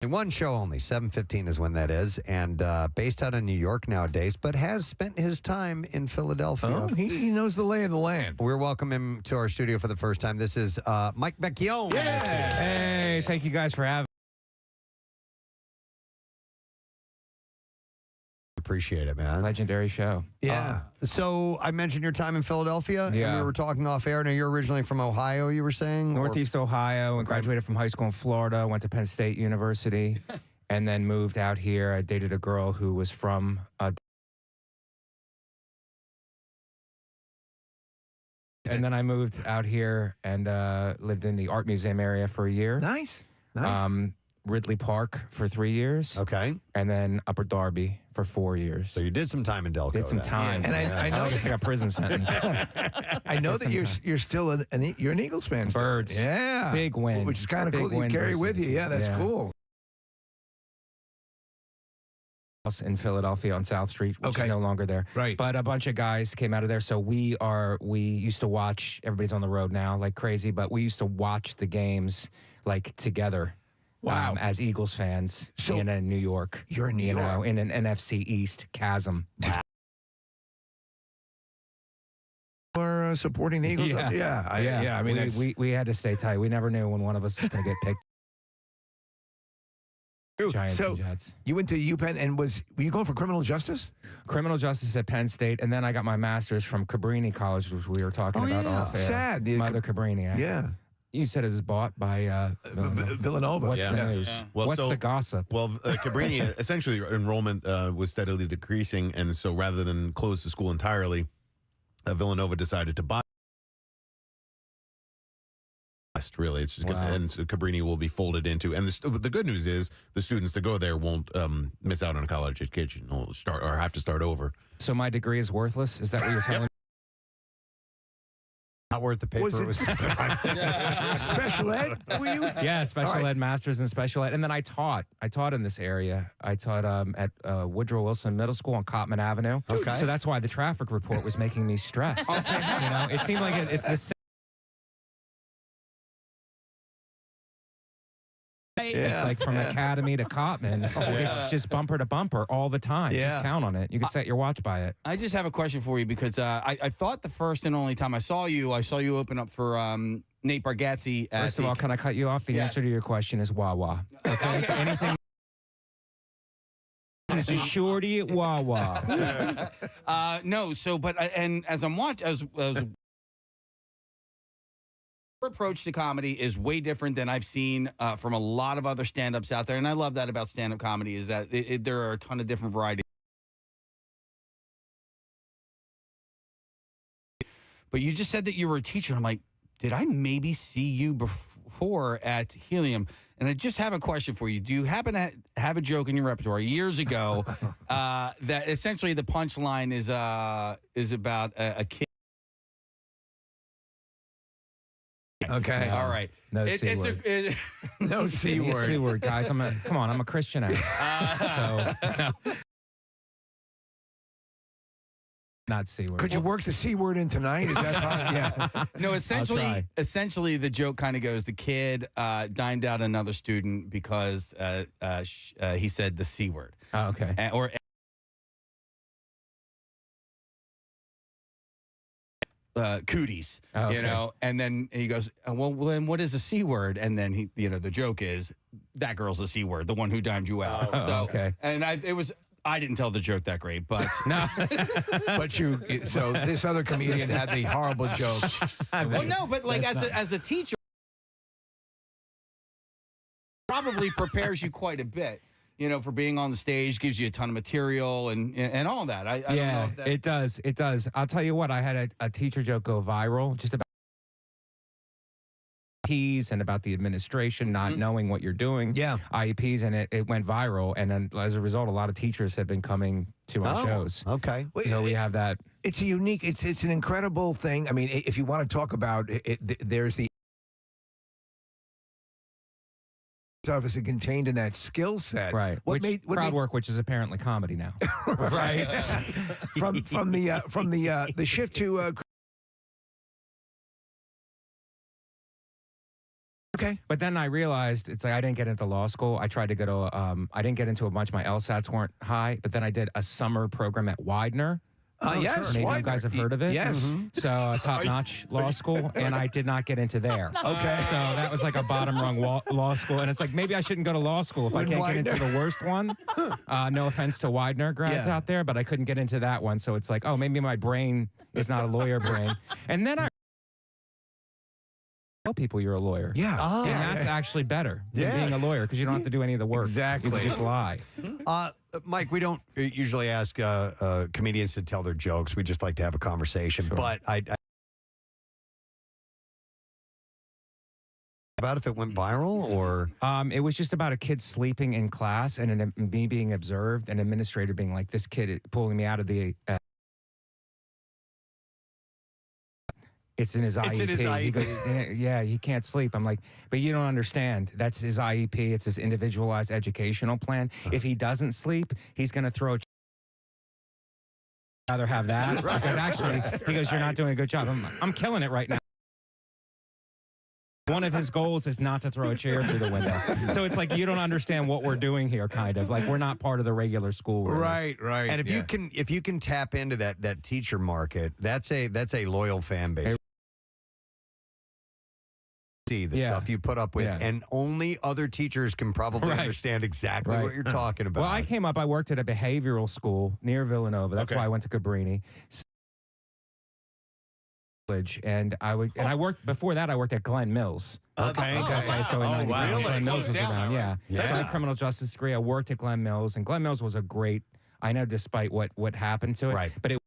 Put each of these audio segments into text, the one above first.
One show only, 7:15 is when that is, and based out of New York nowadays, but has spent his time in Philadelphia. Oh, he knows the lay of the land. We're welcoming him to our studio for the first time. This is Mike Vecchione. Yeah. Hey, thank you guys for having me. Appreciate it, man. Legendary show. Yeah. So I mentioned your time in Philadelphia, Yeah. and we were talking off air. Now, you're originally from Ohio, you were saying? Northeast Ohio, and graduated from high school in Florida, went to Penn State University, and then moved out here. I dated a girl who was from and then I moved out here and lived in the Art Museum area for a year. Nice. Nice. Ridley Park for 3 years. Okay. And then Upper Darby for 4 years. So you did some time in Delco. Did some then. time. And I know I guess I got prison sentence. I know that you're still you're an Eagles fan. Still. Birds. Yeah. Big win. Which is kind of Big cool that you win carry versus- with you. Yeah, that's yeah. cool. In Philadelphia on South Street, which is no longer there. Right. But a bunch of guys came out of there. So we used to watch, everybody's on the road now like crazy, but we used to watch the games like together. Wow. As Eagles fans in New York. You're in New York. Know, in an NFC East chasm. Are supporting the Eagles? Yeah. I mean, we had to stay tight. We never knew when one of us was going to get picked. Giants so and Jets. you went to UPenn and were you going for criminal justice? Criminal justice at Penn State, and then I got my master's from Cabrini College, which we were talking about off air. Sad. Mother Cabrini. Yeah. You said it was bought by Villanova. What's the news? Yeah. What's the gossip? Well, Cabrini, essentially enrollment was steadily decreasing, and so rather than close the school entirely, Villanova decided to buy. Really, it's just gonna, and so Cabrini will be folded into. And the good news is the students that go there won't miss out on a college education. Will start or have to start over. So my degree is worthless? Is that what you're telling me? Not worth the paper. Was it was special ed? Were you? Yeah, special ed, masters in special ed. And then I taught in this area. I taught at Woodrow Wilson Middle School on Cottman Avenue. Okay. So that's why the traffic report was making me stressed. You know, it seemed like it's the same. It's like from Academy to Cottman. It's just bumper to bumper all the time. Yeah. Just count on it. You can set your watch by it. I just have a question for you because I thought the first and only time I saw you open up for Nate Bargatze. First of all, can I cut you off? The answer to your question is Wawa. Okay? Anything. It's a shorty at Wawa. No, so but and as I'm watching, as your approach to comedy is way different than I've seen from a lot of other stand-ups out there, and I love that about stand-up comedy is that there are a ton of different varieties. But you just said that you were a teacher. I'm like, did I maybe see you before at Helium? And I just have a question for you. Do you happen to have a joke in your repertoire years ago that essentially the punchline is about a kid? Okay. All right. No C word. No C word. C word, guys. Come on, I'm a Christian actor. So, no. Not C word. Could you work the C word in tonight? Is that possible? Yeah. No, try. essentially the joke kind of goes, the kid dined out another student because he said the C word. Oh, okay. Or cooties, Oh, okay. you know, and then he goes, well, then what is a C word? And then he, the joke is that girl's a C word, the one who dimed you out. Oh, so, okay. And I didn't tell the joke that great, but No. But so this other comedian had the horrible joke. well, no, but like as a teacher, probably prepares you quite a bit. For being on the stage, gives you a ton of material and all that. I don't know if that... it does. It does. I'll tell you what, I had a teacher joke go viral just about IEPs and about the administration not knowing what you're doing. Yeah. IEPs, and it went viral. And then as a result, a lot of teachers have been coming to our shows. Okay. So we have that. It's a unique, it's an incredible thing. I mean, if you want to talk about it, there's the obviously contained in that skill set, Right. What Which made crowd work, which is apparently comedy now. right from the shift to Okay. But then I realized it's like I didn't get into law school. I tried to go to, I didn't get into a bunch. My LSATs weren't high, but then I did a summer program at Widener. Yes. Maybe Widener. you guys have heard of it. Yes. So top-notch law school, and I did not get into there. Okay. So that was like a bottom rung law school, and it's like maybe I shouldn't go to law school if I can't get into the worst one. No offense to Widener grads out there, but I couldn't get into that one. So it's like, oh, maybe my brain is not a lawyer brain. And then I tell people you're a lawyer. Yeah. Oh. And that's actually better than being a lawyer because you don't have to do any of the work. Exactly. You can just lie. Mike, we don't usually ask comedians to tell their jokes. We just like to have a conversation. Sure. But I about if it went viral or It was just about a kid sleeping in class and me being observed, and administrator being like, this kid pulling me out of the. It's in his IEP. It's in his IEP. He goes, yeah, he can't sleep. I'm like, but you don't understand. That's his IEP. It's his individualized educational plan. If he doesn't sleep, he's going to throw a rather have that. Because actually, he goes, you're not doing a good job. I'm killing it right now. One of his goals is not to throw a chair through the window. So it's like, you don't understand what we're doing here, kind of. Like, we're not part of the regular school. Really. Right. and if you can tap into that teacher market, that's a loyal fan base. See the stuff you put up with, and only other teachers can probably understand exactly what you're talking about. Well, I worked at a behavioral school near Villanova. That's why I went to Cabrini. And I worked before that. I worked at Glen Mills. Okay. So in Glen Mills was around. Yeah. Yeah. I had a criminal justice degree. I worked at Glen Mills, and Glen Mills was a great. I know, despite what happened to it, but it.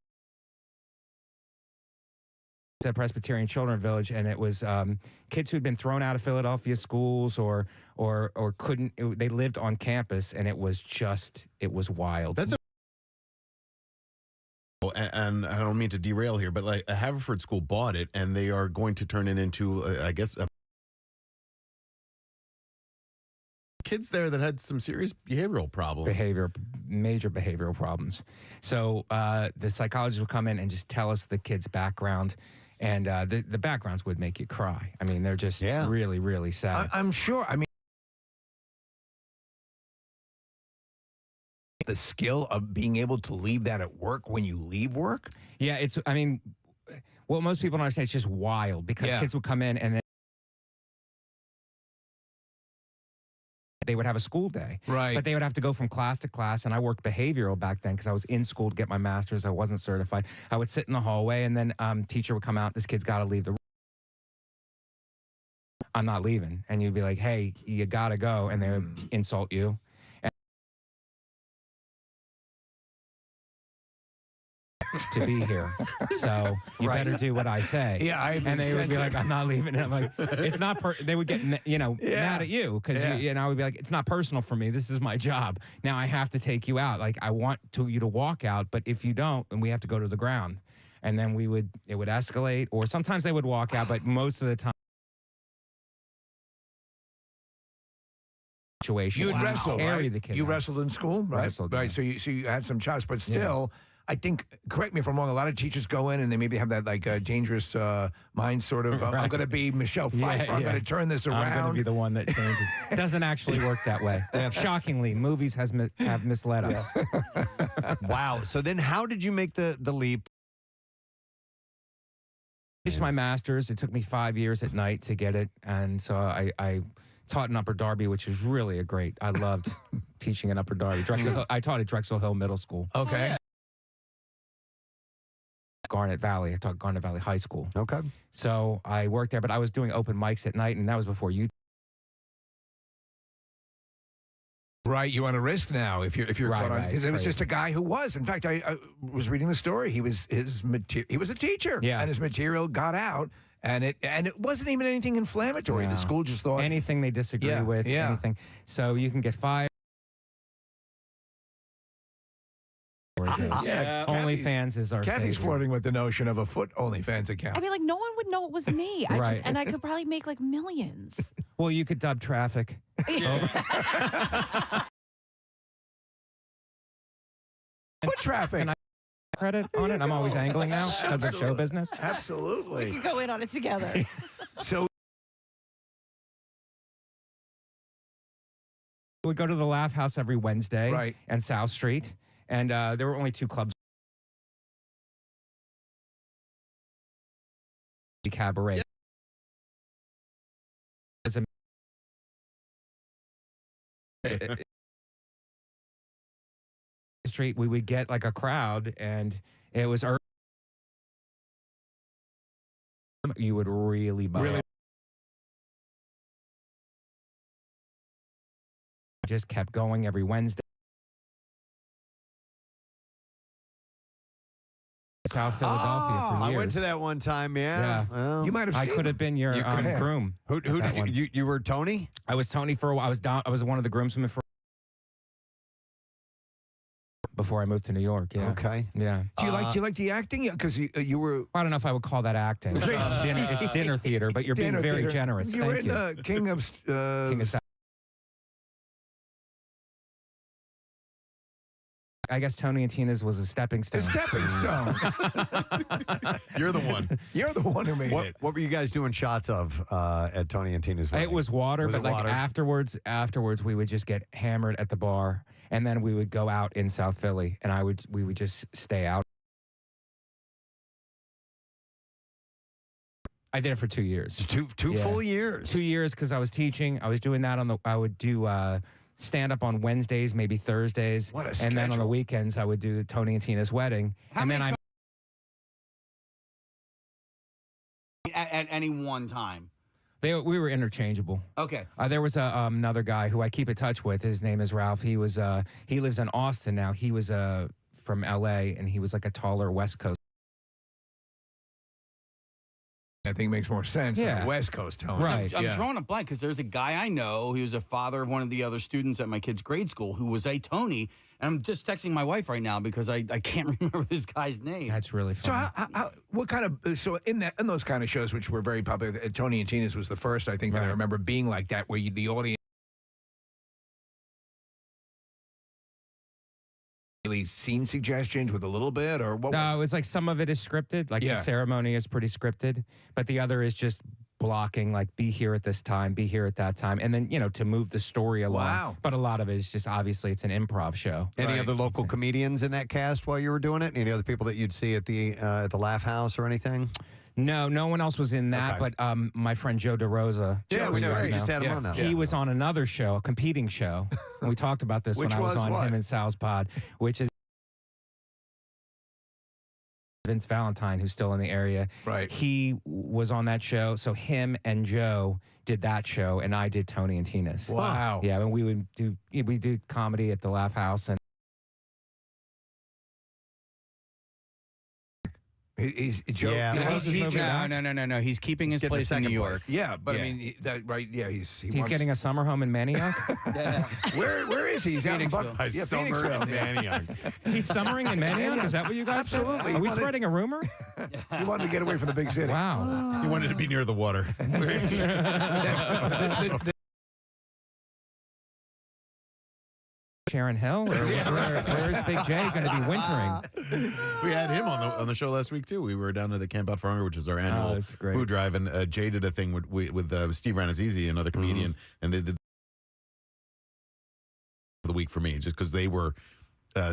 At Presbyterian Children's Village, and it was kids who'd been thrown out of Philadelphia schools or couldn't. They lived on campus, and it was wild. That's and I don't mean to derail here, but like a Haverford school bought it, and they are going to turn it into, I guess, kids there that had some serious behavioral problems. Major behavioral problems. So the psychologist would come in and just tell us the kid's background. And the backgrounds would make you cry. I mean, they're just really, really sad. I'm sure. I mean, the skill of being able to leave that at work when you leave work. Yeah, I mean, what most people don't understand, it's just wild because kids would come in and then they would have a school day. Right. But they would have to go from class to class, and I worked behavioral back then because I was in school to get my master's. I wasn't certified. I would sit in the hallway, and then teacher would come out, this kid's got to leave the room. I'm not leaving. And you'd be like, hey, you got to go, and they would insult you. To be here, so you better do what I say. Yeah, and they would be like, "I'm not leaving." And I'm like, "It's not." They would get mad at you because and I would be like, "It's not personal for me. This is my job. Now I have to take you out. Like I want you to walk out, but if you don't, then we have to go to the ground." And then it would escalate, or sometimes they would walk out, but most of the time. Situation. You would wrestle, carry right? the kid. You wrestled in school, right? Wrestled, right. So you had some chops, but still, I think. Correct me if I'm wrong. A lot of teachers go in and they maybe have that like dangerous mind, sort of. I'm going to be Michelle Pfeiffer. I'm going to turn this around. I'm going to be the one that changes. It doesn't actually work that way. Shockingly, movies have misled us. Wow. So then, how did you make the leap? Finished my master's. It took me 5 years at night to get it, and so I taught in Upper Darby, which is really I loved teaching in Upper Darby. I taught at Drexel Hill Middle School. Okay. Garnet Valley. I taught Garnet Valley High School. Okay. So I worked there, but I was doing open mics at night, and that was before you. Right, you're on a risk now if you're caught on. Because it was just a guy who was. In fact, I was reading the story. He was a teacher, and his material got out. And it wasn't even anything inflammatory. No. The school just thought anything they disagree with, anything. So you can get fired. OnlyFans is our Kathy's favorite. flirting with the notion of a foot OnlyFans account. I mean, like, no one would know it was me. And I could probably make, like, millions. Well, you could dub traffic. Foot traffic. Can I credit on it? I'm always angling now because of show business. Absolutely. We could go in on it together. So We would go to the Laugh House every Wednesday, Right. and South Street, and there were only 2 clubs. Cabaret. Yeah. As a street, we would get like a crowd, and it was you would really buy it. Just kept going every Wednesday. South Philadelphia for years. I went to that one time. Yeah. Well, You might have I seen could have been your groom. who that did one. you were Tony? I was Tony for a while. I was one of the groomsmen for before I moved to New York. Yeah. Okay. Yeah. Do you like the acting? Because you were I don't know if I would call that acting. It's dinner theater, but you're being dinner very theater. generous. You were Thank in you. King of King of South. I guess Tony and Tina's was a stepping stone. a stepping stone. You're the one. You're the one who made it. What were you guys doing shots of at Tony and Tina's wedding? It was water, Was but it like water? afterwards we would just get hammered at the bar, and then we would go out in South Philly, and we would just stay out. I did it for 2 years. Two Yeah. full years. 2 years because I was teaching. I was doing that I would do stand up on Wednesdays, maybe Thursdays. What a And then on the schedule. weekends, I would do Tony and Tina's wedding. How and many then at any one time? we were interchangeable. Okay. There was another guy who I keep in touch with. His name is Ralph. He lives in Austin now. He was from L.A., and he was like a taller West Coast. I think makes more sense than Yeah. the West Coast Tony. Right. I'm drawing a blank because there's a guy I know. He was a father of one of the other students at my kid's grade school who was a Tony. And I'm just texting my wife right now because I can't remember this guy's name. That's really So, funny. what kind of in those kind of shows, which were very popular, Tony and Tina's was the first I think that I remember being like that, where the audience really scene suggestions with a little bit, or what? No, it was like some of it is scripted. Like the ceremony is pretty scripted, but the other is just blocking, like be here at this time, be here at that time, and then to move the story along. Wow. But a lot of it is just obviously it's an improv show. Any other local comedians in that cast while you were doing it? Any other people that you'd see at the Laugh House or anything? No, no one else was in that, Okay. but my friend Joe DeRosa. Yeah, we know. guys We just know. had him on now. He was on another show, a competing show, and we talked about this Which when I was was on what? him and Sal's pod, which is Vince Valentine, who's still in the area. Right. He was on that show, so him and Joe did that show, and I did Tony and Tina's. Wow. Yeah, and we do comedy at the Laugh House, and He's Joe. Yeah. Yeah, He's moving out. No. He's keeping his getting a place in second New York. place. yeah, but Yeah. I mean, right? Yeah, he's he's getting a summer home in Manioc. Yeah. Where is he? He's out in Phoenixville. Buck- yeah, Phoenixville. He's summering in Manioc. Is that what you guys said? Absolutely. Are we He wanted- spreading a rumor? He wanted to get away from the big city. Wow. You wanted to be near the water. Sharon Hill, or where is Big J going to be wintering? We had him on the show last week too. We were down to the Camp Out for Hunger, which is our annual that's great. food drive, and Jay did a thing with Steve Ranazizi, another comedian, and they did the week for me just because they were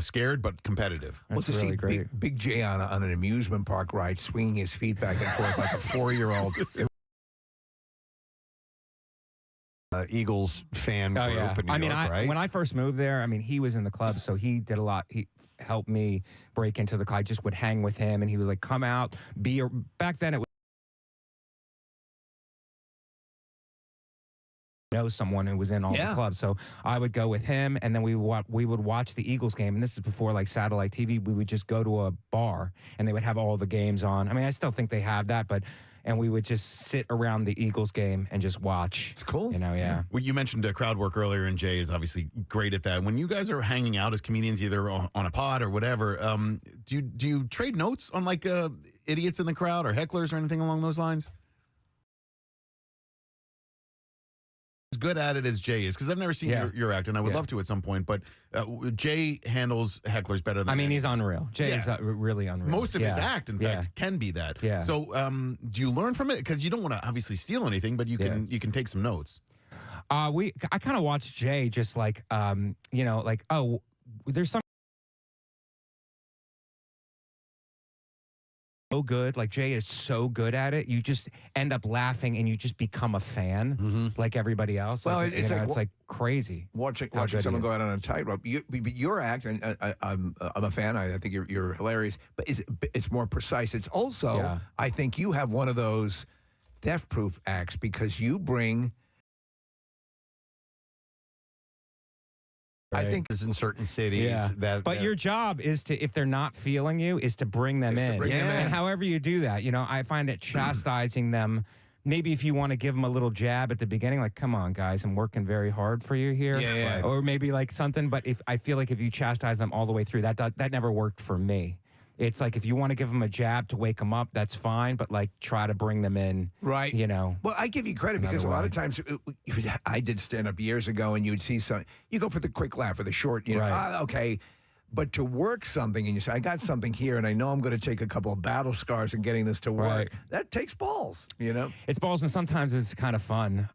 scared but competitive. Well, That's to really see great. Big J on an amusement park ride, swinging his feet back and forth like a 4-year-old. Eagles fan Oh group yeah. in New I mean, York, right? when I first moved there, I mean, he was in the club, so he did a lot. He helped me break into the club. I just would hang with him, and he was like, "Come out, be." Back then, it was know someone who was in all the clubs, so I would go with him, and then we would watch the Eagles game. And this is before like satellite TV. We would just go to a bar, and they would have all the games on. I mean, I still think they have that, but. And we would just sit around the Eagles game and just watch. It's cool. Yeah. Well, you mentioned crowd work earlier, and Jay is obviously great at that. When you guys are hanging out as comedians, either on a pod or whatever, do you trade notes on like idiots in the crowd or hecklers or anything along those lines? As good at it as Jay is, because I've never seen your act, and I would love to at some point. But Jay handles hecklers better than I mean, anyone. he's unreal. Jay is really unreal. Most of his act, in fact, can be that. Yeah. So, do you learn from it? Because you don't want to obviously steal anything, but you can take some notes. I kind of watch Jay just like, like, oh, there's some. So good. Like Jay is so good at it. You just end up laughing and you just become a fan like everybody else. Well, like, it's like crazy. Watching someone go out on a tightrope. Your act, and I'm a fan. I think you're hilarious, but it's more precise. It's also, I think you have one of those theft-proof acts because you bring. Right. I think is in certain cities. But your job is to, if they're not feeling you, is to bring them in. And however you do that, I find it chastising them. Maybe if you want to give them a little jab at the beginning, like, come on, guys, I'm working very hard for you here. Yeah. Or maybe like something. But I feel like if you chastise them all the way through, that never worked for me. It's like if you want to give them a jab to wake them up, that's fine. But like try to bring them in, right? Well, I give you credit because a lot of times I did stand up years ago, and you'd see you go for the quick laugh or the short, okay. But to work something and you say, I got something here and I know I'm going to take a couple of battle scars and getting this to work, that takes balls, It's balls, and sometimes it's kind of fun.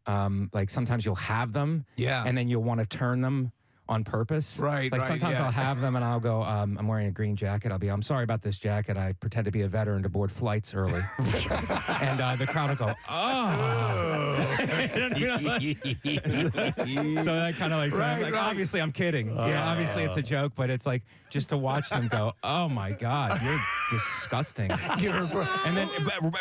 Like sometimes you'll have them, and then you'll want to turn them on purpose. Right. Like sometimes I'll have them and I'll go, I'm wearing a green jacket. I'm sorry about this jacket. I pretend to be a veteran to board flights early. And the crowd will go, oh. So that kind of like, obviously I'm kidding. Obviously it's a joke, but it's like just to watch them go, oh my God, you're disgusting. And then,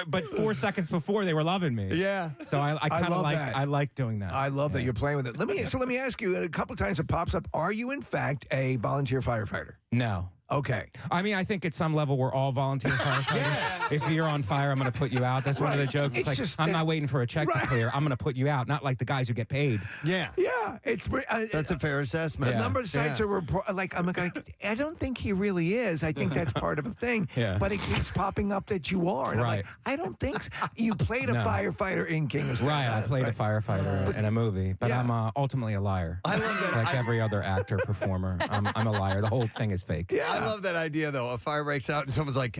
but 4 seconds before they were loving me. Yeah. So I kind of like, I like doing that. I love that you're playing with it. Let me ask you, a couple of times it pops up, are you in fact a volunteer firefighter? No. Okay. I mean, I think at some level we're all volunteer firefighters. If you're on fire, I'm going to put you out. That's one of the jokes. It's like, just, I'm not waiting for a check to clear. I'm going to put you out, not like the guys who get paid. Yeah. That's a fair assessment. A number of sites are like, I'm like, I don't think he really is. I think that's part of a thing. But it keeps popping up that you are. And I'm like, I don't think so. You played a firefighter in Kingston. Right, I played a firefighter in a movie, but I'm ultimately a liar. I love that. Like every other actor, performer, I'm a liar. The whole thing is fake. I love that idea, though. A fire breaks out and someone's like,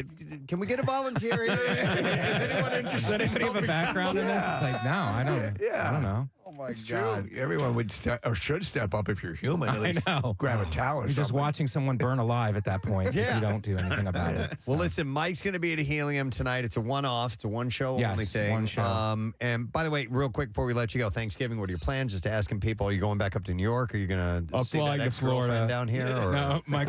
can we get a volunteer here? Is anyone interested? Does anybody have a background in this? It's like, no, I don't. I don't know. Oh my It's God. true. Everyone would or should step up if you're human. At least grab a towel or You're something. just watching someone burn alive at that point if you don't do anything about it. Well, listen, Mike's going to be at Helium tonight. It's a one-off. It's a one-show only thing. One show. And by the way, real quick before we let you go, Thanksgiving, what are your plans? Just asking people, are you going back up to New York? Are you going to see that ex-girlfriend down here? Or? No, my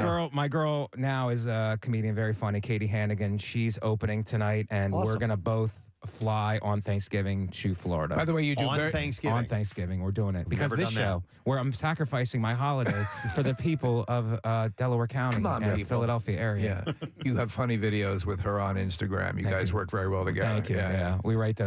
girl now is a comedian, very funny, Katie Hannigan. She's opening tonight, and we're going to both fly on Thanksgiving to Florida. By the way, you do Thanksgiving. On Thanksgiving, we're doing it because this show, that. where I'm sacrificing my holiday for the people of Delaware County and Philadelphia area. Yeah, you have funny videos with her on Instagram. You guys work very well together. Thank you. Yeah. We write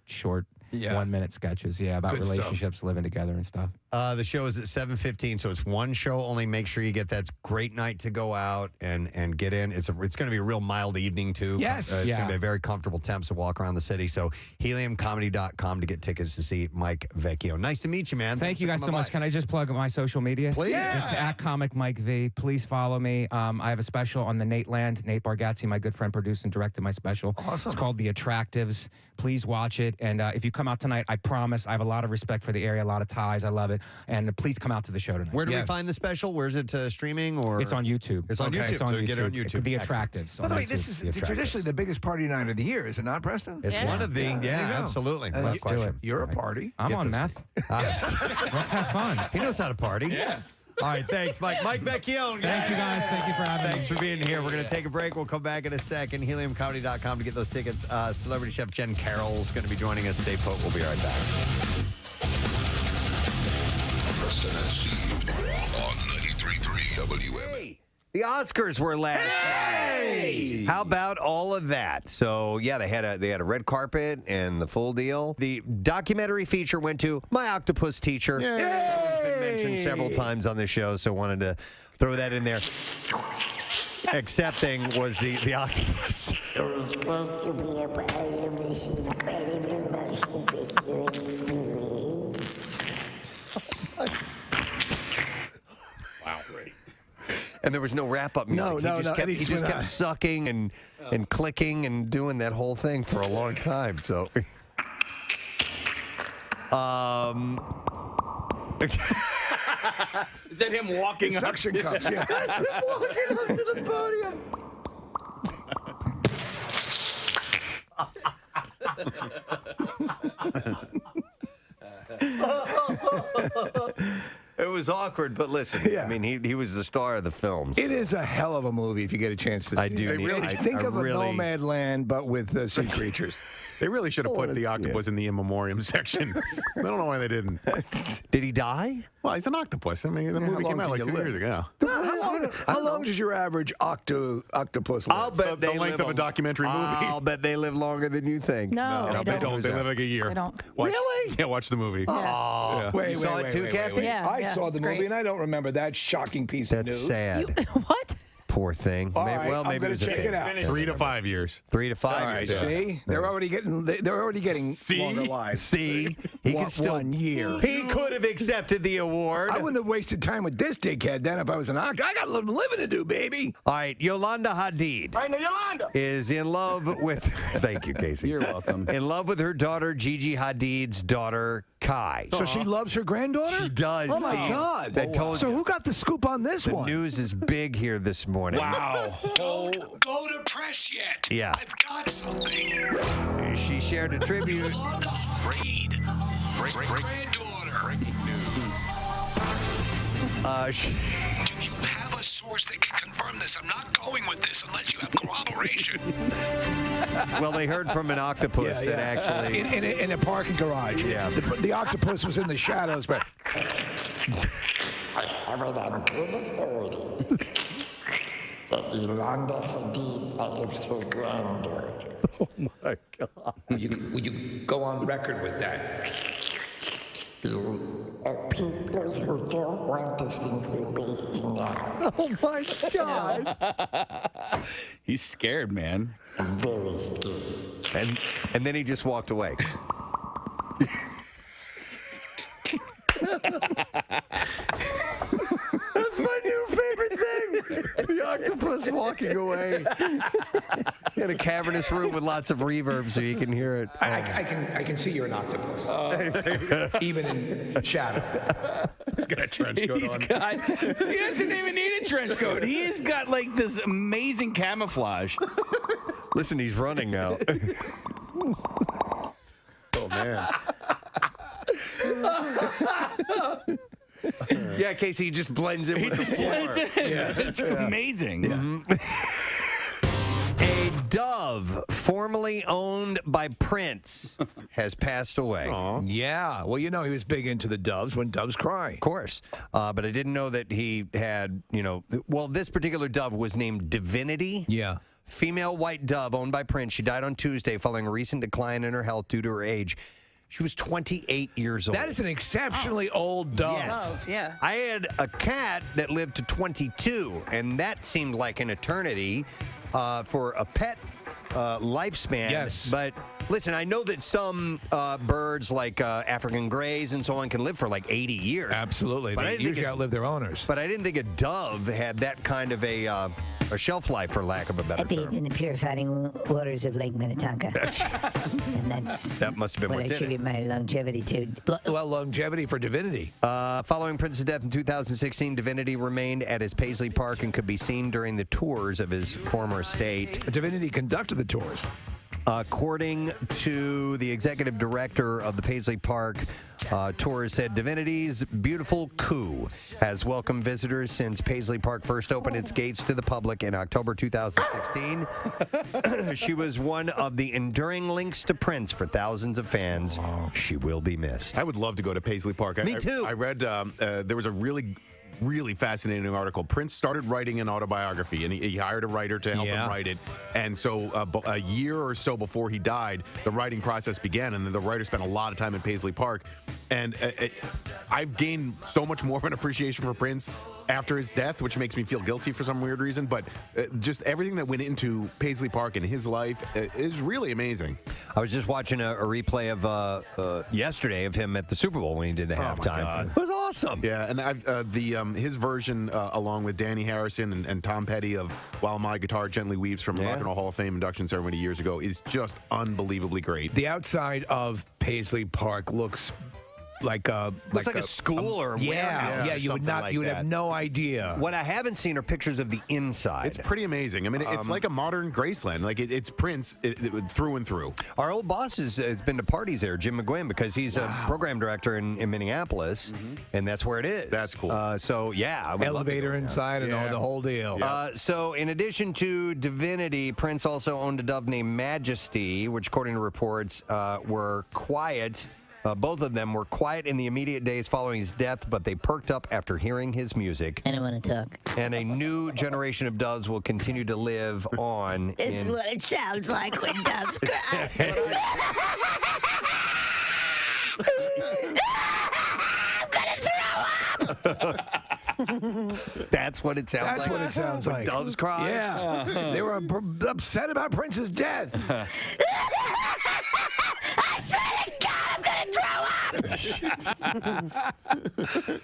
short 1-minute sketches. About Good relationships, living together and stuff. The show is at 7:15, so it's one show only. Make sure you get that. It's a great night to go out and get in. It's going to be a real mild evening, too. Yes. It's going to be a very comfortable temps to walk around the city. So heliumcomedy.com to get tickets to see Mike Vecchio. Nice to meet you, man. Thank you guys so much. Can I just plug my social media? Please. It's at Comic Mike V. Please follow me. I have a special on the Nate Land. Nate Bargatze, my good friend, produced and directed my special. Awesome. It's called The Attractives. Please watch it. And if you come out tonight, I promise I have a lot of respect for the area, a lot of ties. I love it. And please come out to the show tonight. Where do we find the special? Where is it streaming? Or It's on YouTube. It's on YouTube. It's on so YouTube. get it on YouTube. The Attractives. By the way, this is traditionally the biggest party night of the year, is it not, Preston? It's one of the, there you go. absolutely. And Last question. You're a party. I'm on meth. Let's have fun. He knows how to party. Yeah. All right, thanks, Mike. Mike Vecchione. Thank you, guys. Thank you for having me. Thanks for being here. We're going to take a break. We'll come back in a second. HeliumComedy.com to get those tickets. Celebrity chef Jen Carroll's going to be joining us. Stay put. We'll be right back. Preston and Steve on 93.3 WM. The Oscars were last night. How about all of that? So yeah, they had a red carpet and the full deal. The documentary feature went to My Octopus Teacher. It's been mentioned several times on the show, so wanted to throw that in there. Accepting was the octopus. It was going to be a incredible emotion experience. Wow, great. And there was no wrap-up music. He just kept sucking and clicking and doing that whole thing for a long time. So Is that him walking up? Suction cups, yeah. That's him walking up to the podium. It was awkward, but listen, Yeah. I mean, he was the star of the film. so- It is a hell of a movie if you get a chance to see I it. do need- I- Think I of really- a nomad land, but with sea creatures. They really should have put the octopus in the in memoriam section. I don't know why they didn't. Did he die? Well, he's an octopus. I mean, the movie long came out can like you 2 live? years ago. How long does your average octopus live? I'll bet The they length live of a documentary movie. I'll bet they live longer than you think. No, And I'll they bet don't. who's They live out. like a year. They don't. Watch, Really? Yeah, watch the movie. Aw. Wait, You saw it too, Kathy? Yeah, I saw the it's movie great. and I don't remember that shocking piece of That's news. sad. What? Poor thing. All right, well, I'm maybe gonna it was a check thing. it out. 3 to 5 years. 3 to 5 All right, years. see, they're already getting See? longer lives. See, he One- could still 1 year. He could have accepted the award. I wouldn't have wasted time with this dickhead then if I was an actor. I got a little living to do, baby. All right, Yolanda Hadid is in love with. Thank you, Casey. You're welcome. In love with her daughter Gigi Hadid's daughter Kai. So she loves her granddaughter? She does. Oh, my Steve. God. That told So you. who got the scoop on this The one? news is big here this morning. Wow. Don't go to press yet. Yeah. I've got something. She shared a tribute. Yolanda Hadid. Granddaughter. Breaking news. She, Do you have a source that can confirm this? I'm not going with this unless you have corroboration. well, they heard from an octopus that actually. in a parking garage. Yeah. The octopus was in the shadows, but I have it on good authority that Yolanda Hadid loves her granddaughter. My God. would you go on record with that? You are people who don't want this information out. Oh my God. He's scared, man. I'm very scared. And then he just walked away. That's my new favorite thing. The octopus walking away in a cavernous room with lots of reverb so you can hear it. I can see you're an octopus, even in shadow. He's got a trench coat on. He doesn't even need a trench coat. He has got like this amazing camouflage. Listen, he's running now. Oh, man. Yeah, Casey, he just blends in with the floor. It's amazing. A dove formerly owned by Prince has passed away. Yeah, well, you know he was big into the doves when doves cry. Of course. But I didn't know that he had, well, this particular dove was named Divinity. Yeah. Female white dove owned by Prince. She died on Tuesday following a recent decline in her health due to her age. She was 28 years old. That is an exceptionally old dove. Yes. Yeah. I had a cat that lived to 22, and that seemed like an eternity for a pet lifespan. Yes. But listen, I know that some birds, like African grays and so on, can live for like 80 years. Absolutely. But I They didn't think usually it- outlive their owners. But I didn't think a dove had that kind of a shelf life, for lack of a I better bathed term. in the purifying waters of Lake Minnetonka. And that's That must have been what what I did it. attribute my longevity to. Well, longevity for divinity. Following Prince's death in 2016, Divinity remained at his Paisley Park and could be seen during the tours of his former estate. Divinity conducted the tours. According to the executive director of the Paisley Park tours, said Divinity's beautiful coo has welcomed visitors since Paisley Park first opened its gates to the public in October 2016. She was one of the enduring links to Prince for thousands of fans. She will be missed. I would love to go to Paisley Park. Me too. I read there was a really fascinating article. Prince started writing an autobiography, and he hired a writer to help him write it. And so a year or so before he died, the writing process began, and the writer spent a lot of time in Paisley Park. And I've gained so much more of an appreciation for Prince after his death, which makes me feel guilty for some weird reason. But just everything that went into Paisley Park and his life is really amazing. I was just watching a replay of yesterday of him at the Super Bowl when he did the halftime. God. It was awesome. Yeah, and I've his version along with Danny Harrison and Tom Petty of "While My Guitar Gently Weeps" from the Rock and Roll Hall of Fame induction ceremony years ago is just unbelievably great. The outside of Paisley Park looks Looks like a school or a warehouse or you would something not. like You would that. have no idea. What I haven't seen are pictures of the inside. It's pretty amazing. I mean, it's like a modern Graceland. Like it's Prince through and through. Our old boss has been to parties there, Jim McGuinn, because he's a program director in Minneapolis, and that's where it is. That's cool. So, yeah. I would love to Elevator go. inside and all the whole deal. So, in addition to Divinity, Prince also owned a dove named Majesty, which, according to reports, were quiet. Both of them were quiet in the immediate days following his death, but they perked up after hearing his music. I don't want to talk. And a new generation of doves will continue to live on. This is what it sounds like when doves cry. I'm gonna throw up. That's what it sounds like. That's what it sounds When like. doves cry. Yeah, they were upset about Prince's death. I swear to God, I'm gonna throw up.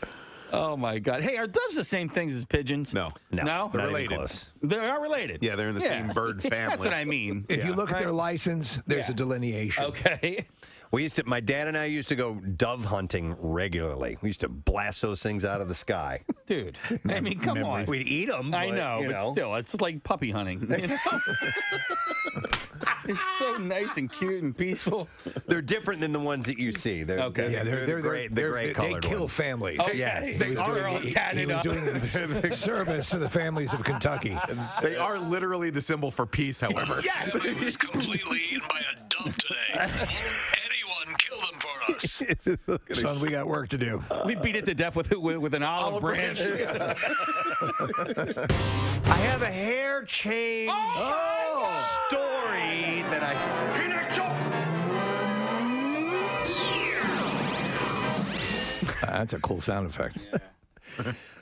Oh my God! Hey, are doves the same things as pigeons? No. No, Not even related. close. They are related. Yeah, they're in the same bird family. That's what I mean. If you look at their Right. license, there's a delineation. Okay. My dad and I used to go dove hunting regularly. We used to blast those things out of the sky. Dude, I mean, come on. We'd eat them. I know, but still, it's like puppy hunting. You know? It's so nice and cute and peaceful. They're different than the ones that you see. They're, Okay. Yeah, they're the gray they colored kill ones. families. Oh, yes. They He was are doing- all he tatted was up. doing service to the families of Kentucky. They are literally the symbol for peace, however. Yes. I was completely eaten by a dove today. Anyone kill them for us. Son, we got work to do. We beat it to death with an olive branch. I have a hair change story that That's a cool sound effect.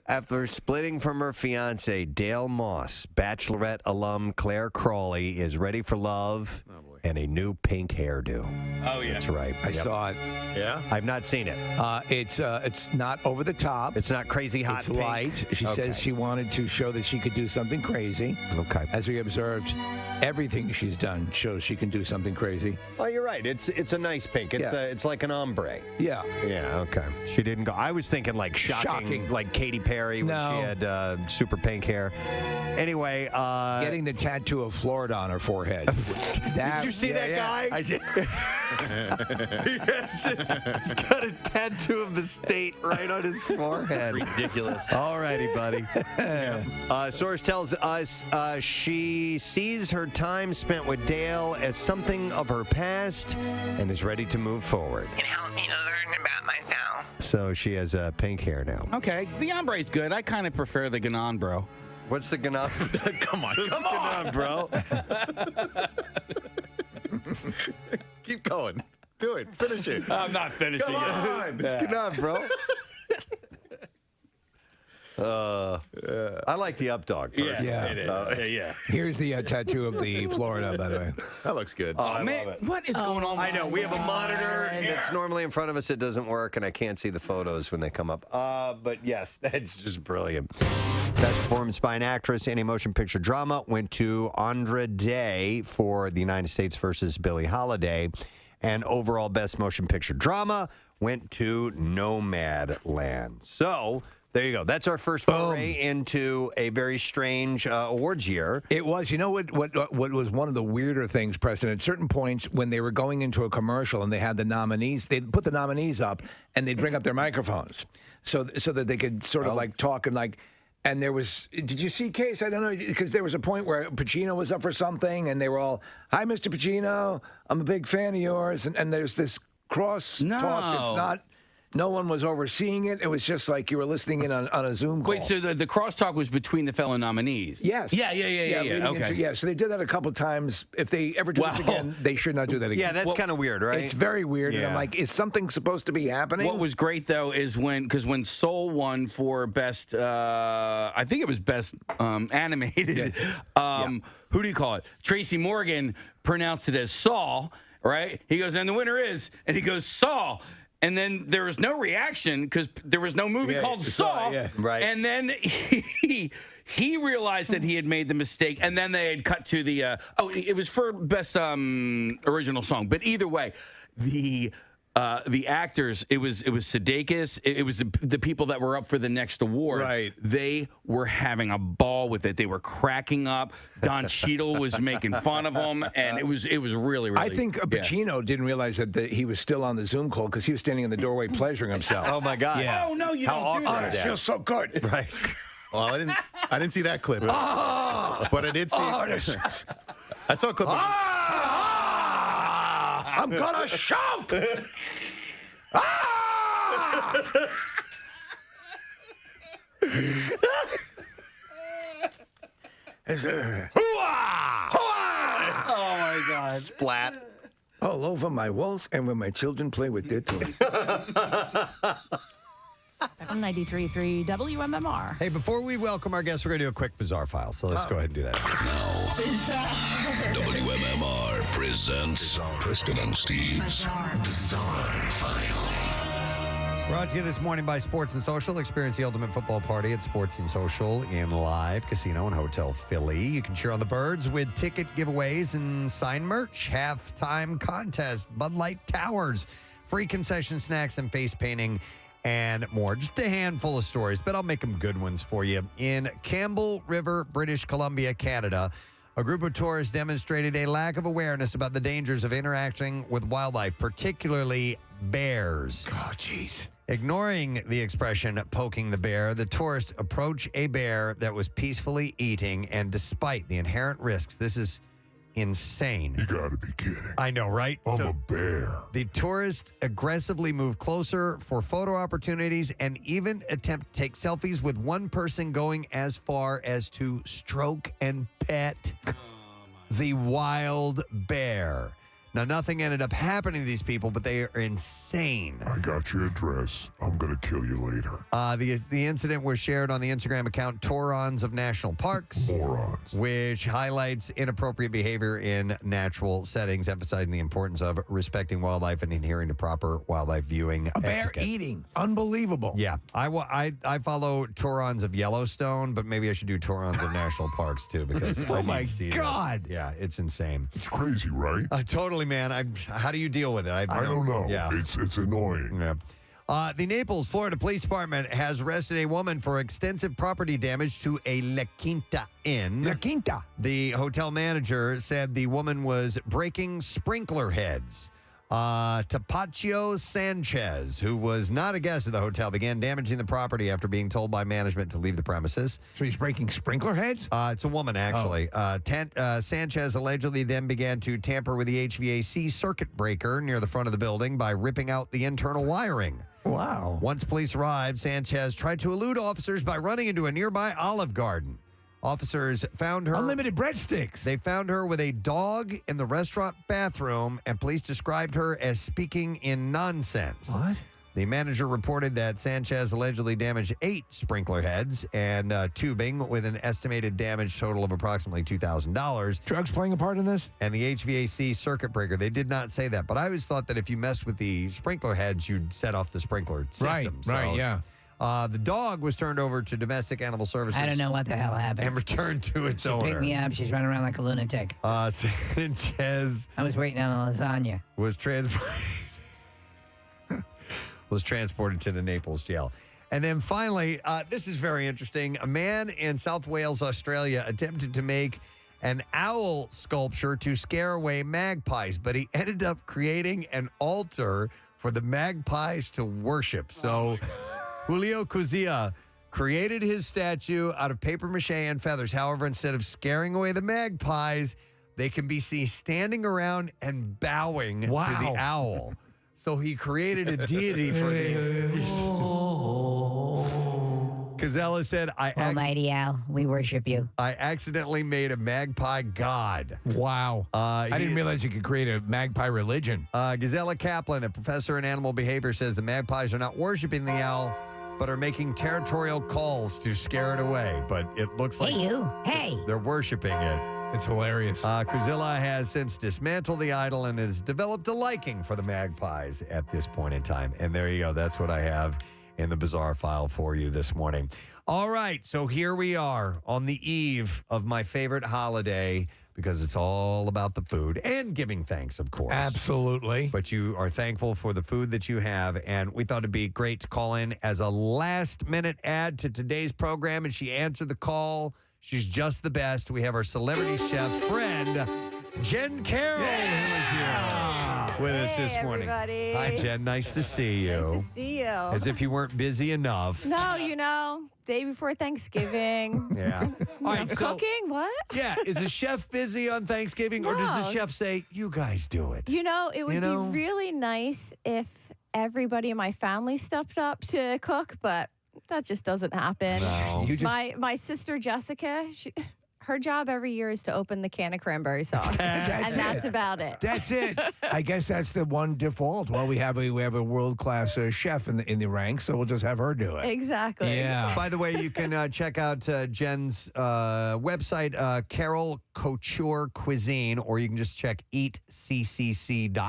After splitting from her fiance, Dale Moss, Bachelorette alum Claire Crawley is ready for love and a new pink hairdo. Oh, yeah. That's right. I saw it. Yeah? I've not seen it. It's not over the top. It's not crazy hot It's pink. light. She says she wanted to show that she could do something crazy. Okay. As we observed, everything she's done shows she can do something crazy. Oh, you're right. It's a nice pink. It's like an ombre. Yeah. Yeah, okay. She didn't go. I was thinking like shocking. Like Katy Perry when she had super pink hair. Anyway. Getting the tattoo of Florida on her forehead. Did you see that guy? I did. He's got a tattoo of the state right on his forehead. Ridiculous. All righty, buddy. Source tells us she sees her time spent with Dale as something of her past and is ready to move forward. Can help me to learn about myself. So she has pink hair now. Okay, the ombre's good. I kind of prefer the Ganon, bro. What's the Ganon? Come on. Come on, bro. Keep going. Do it. Finish it. I'm not finishing Come on. It's Ganon, bro. I like the up dog. Personally. Yeah. it is. Yeah. Here's the tattoo of the Florida, by the way. That looks good. I Man, love it. what is going on? I know. We have a monitor that's normally in front of us. It doesn't work, and I can't see the photos when they come up. But yes, that's just brilliant. Best performance by an actress in a motion picture drama went to Andra Day for The United States versus Billie Holiday. And overall best motion picture drama went to Nomadland. So there you go. That's our first foray into a very strange awards year. It was. You know what was one of the weirder things, Preston? At certain points when they were going into a commercial and they had the nominees, they'd put the nominees up and they'd bring up their microphones so that they could sort of like talk and like. And there was, did you see Case? I don't know, because there was a point where Pacino was up for something and they were all, hi, Mr. Pacino, I'm a big fan of yours. And there's this cross talk that's not, no one was overseeing it. It was just like you were listening in on a Zoom call. Wait, so the crosstalk was between the fellow nominees? Yes. Yeah. Okay. So they did that a couple times. If they ever do this again, they should not do that again. Yeah, that's kind of weird, right? It's very weird. And I'm like, is something supposed to be happening? What was great though is when Soul won for best, I think it was best animated. Who do you call it? Tracy Morgan pronounced it as Saul, right? He goes, and the winner is, and he goes Saul. And then there was no reaction because there was no movie called Saw. Right. And then he realized that he had made the mistake. And then they had cut to the, it was for best original song. But either way, the the actors, it was Sudeikis, it was the people that were up for the next award. Right. They were having a ball with it. They were cracking up. Don Cheadle was making fun of them, and it was really, really. I think Pacino didn't realize that he was still on the Zoom call because he was standing in the doorway pleasuring himself. Oh my God! Yeah. Oh no, you How don't do awkward that. is that? It feels so good. Right. Well, I didn't see that clip. But I did see. I saw a clip. I'm gonna shout! Oh my God! Splat. All over my walls and when my children play with their toys. From 93.3 WMMR. Hey, before we welcome our guests, we're going to do a quick bizarre file. So let's go ahead and do that. WMMR presents Preston and Steve's Bizarre File. Brought to you this morning by Sports and Social. Experience the ultimate football party at Sports and Social in Live Casino and Hotel Philly. You can cheer on the Birds with ticket giveaways and sign merch, halftime contest, Bud Light Towers, free concession snacks and face painting, and more. Just a handful of stories, but I'll make them good ones for you. In Campbell River, British Columbia, Canada, a group of tourists demonstrated a lack of awareness about the dangers of interacting with wildlife, particularly bears. Oh, jeez. Ignoring the expression poking the bear, the tourist approached a bear that was peacefully eating, and despite the inherent risks, this is insane. You gotta be kidding. I know, right? I'm a bear. The tourist aggressively moved closer for photo opportunities and even attempt to take selfies, with one person going as far as to stroke and pet the wild bear. Now, nothing ended up happening to these people, but they are insane. I got your address. I'm gonna kill you later. The incident was shared on the Instagram account Torons of National Parks, Morons. which highlights inappropriate behavior in natural settings, emphasizing the importance of respecting wildlife and adhering to proper wildlife viewing A bear etiquette. eating. Unbelievable. Yeah, I follow Torons of Yellowstone, but maybe I should do Torons of National Parks too, because I need my to see that. God. Yeah, it's insane. It's crazy, right? Totally, man. How do you deal with it? I don't know. Yeah. It's annoying. Yeah. The Naples, Florida Police Department has arrested a woman for extensive property damage to a La Quinta Inn. La Quinta. The hotel manager said the woman was breaking sprinkler heads. Tapachio Sanchez, who was not a guest at the hotel, began damaging the property after being told by management to leave the premises. So he's breaking sprinkler heads? It's a woman, actually. Sanchez allegedly then began to tamper with the HVAC circuit breaker near the front of the building by ripping out the internal wiring. Wow. Once police arrived, Sanchez tried to elude officers by running into a nearby Olive Garden. Officers found her. Unlimited breadsticks. They found her with a dog in the restaurant bathroom, and police described her as speaking in nonsense. What? The manager reported that Sanchez allegedly damaged 8 sprinkler heads and tubing, with an estimated damage total of approximately $2,000. Drugs playing a part in this? And the HVAC circuit breaker. They did not say that, but I always thought that if you messed with the sprinkler heads, you'd set off the sprinkler system. Right, yeah. The dog was turned over to Domestic Animal Services. I don't know what the hell happened. And returned to its She owner. picked me up. She's running around like a lunatic. Sanchez I was waiting on a lasagna. was transported to the Naples jail. And then finally, this is very interesting. A man in South Wales, Australia, attempted to make an owl sculpture to scare away magpies, but he ended up creating an altar for the magpies to worship. So Julio Cozilla created his statue out of paper mache and feathers. However, instead of scaring away the magpies, they can be seen standing around and bowing to the owl. So he created a deity for these. Cozella said, Almighty Al, we worship you. I accidentally made a magpie god. Wow. I didn't realize you could create a magpie religion. Gazella Kaplan, a professor in animal behavior, says the magpies are not worshiping the owl, but are making territorial calls to scare it away. But it looks like Hey. they're worshiping it. It's hilarious. Cozilla has since dismantled the idol and has developed a liking for the magpies at this point in time. And there you go. That's what I have in the bizarre file for you this morning. All right. So here we are on the eve of my favorite holiday, because it's all about the food and giving thanks, of course. Absolutely. But you are thankful for the food that you have, and we thought it'd be great to call in as a last-minute add to today's program, and she answered the call. She's just the best. We have our celebrity chef friend, Jen Carroll, who is here with us this morning. Everybody. Hi, Jen. Nice to see you. Nice to see you. As if you weren't busy enough. No, day before Thanksgiving. Yeah. All right, so Cooking? What? yeah, is a chef busy on Thanksgiving, or does the chef say, "You guys do it"? It would be really nice if everybody in my family stepped up to cook, but that just doesn't happen. No. My sister Jessica, her job every year is to open the can of cranberry sauce, that's about it. That's it. I guess that's the one default. Well, we have a world-class chef in the ranks, so we'll just have her do it. Exactly. Yeah. By the way, you can check out Jen's website, Carol Couture Cuisine, or you can just check eatccc.com.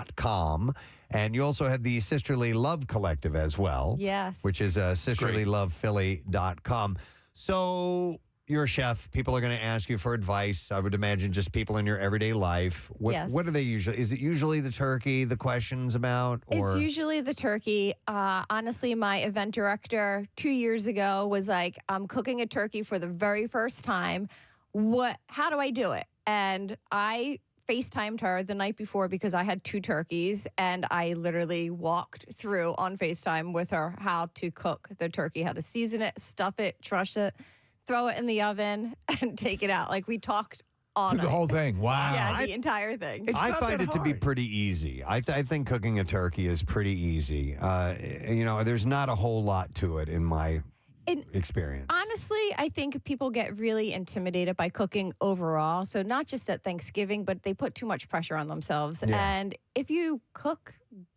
And you also have the Sisterly Love Collective as well. Yes. Which is sisterlylovephilly.com. So you're a chef. People are going to ask you for advice. I would imagine just people in your everyday life. Yes. What are they usually? Is it usually the turkey, the questions about? Or? It's usually the turkey. Honestly, my event director 2 years ago was like, I'm cooking a turkey for the very first time. How do I do it? And I FaceTimed her the night before because I had 2 turkeys, and I literally walked through on FaceTime with her how to cook the turkey, how to season it, stuff it, truss it, throw it in the oven, and take it out. Like, we talked all night. The whole thing. Wow. Yeah, the entire thing. I find it to be pretty easy. I think cooking a turkey is pretty easy. There's not a whole lot to it in my experience. Honestly, I think people get really intimidated by cooking overall. So not just at Thanksgiving, but they put too much pressure on themselves. Yeah. And if you cook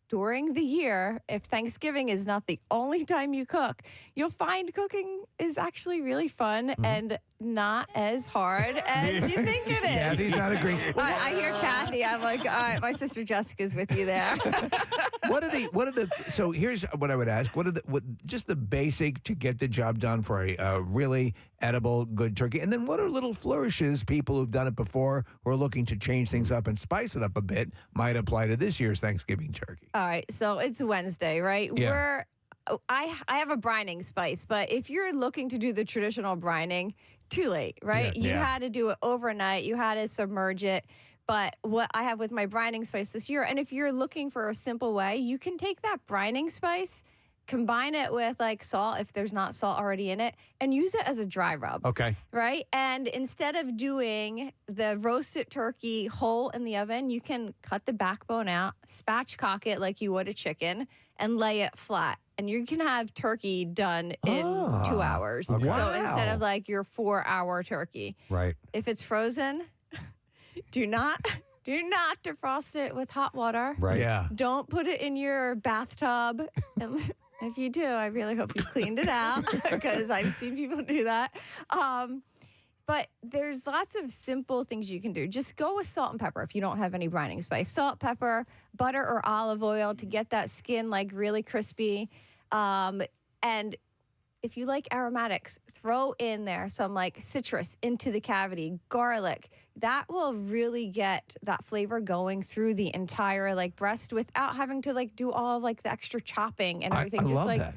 during the year, if Thanksgiving is not the only time you cook, you'll find cooking is actually really fun and not as hard as you think it is. Kathy's not agreeing. I hear Kathy. I'm like, all right, my sister Jessica's with you there. So here's what I would ask. What just the basic to get the job done for a really edible, good turkey? And then what are little flourishes people who've done it before who are looking to change things up and spice it up a bit might apply to this year's Thanksgiving turkey? All right, so it's Wednesday, right? Yeah. I have a brining spice, but if you're looking to do the traditional brining, too late, right? Yeah. You had to do it overnight. You had to submerge it. But what I have with my brining spice this year, and if you're looking for a simple way, you can take that brining spice, combine it with like salt, if there's not salt already in it, and use it as a dry rub. Okay. Right? And instead of doing the roasted turkey whole in the oven, you can cut the backbone out, spatchcock it like you would a chicken, and lay it flat. And you can have turkey done in 2 hours. Okay. So instead of like your 4-hour turkey. Right. If it's frozen, do not defrost it with hot water. Right. Yeah. Don't put it in your bathtub. And if you do, I really hope you cleaned it out because I've seen people do that. But there's lots of simple things you can do. Just go with salt and pepper if you don't have any brining spice. Salt, pepper, butter or olive oil to get that skin like really crispy. And if you like aromatics, throw in there some like citrus into the cavity, garlic. That will really get that flavor going through the entire like breast without having to like do all of like the extra chopping and everything. I Just love like that.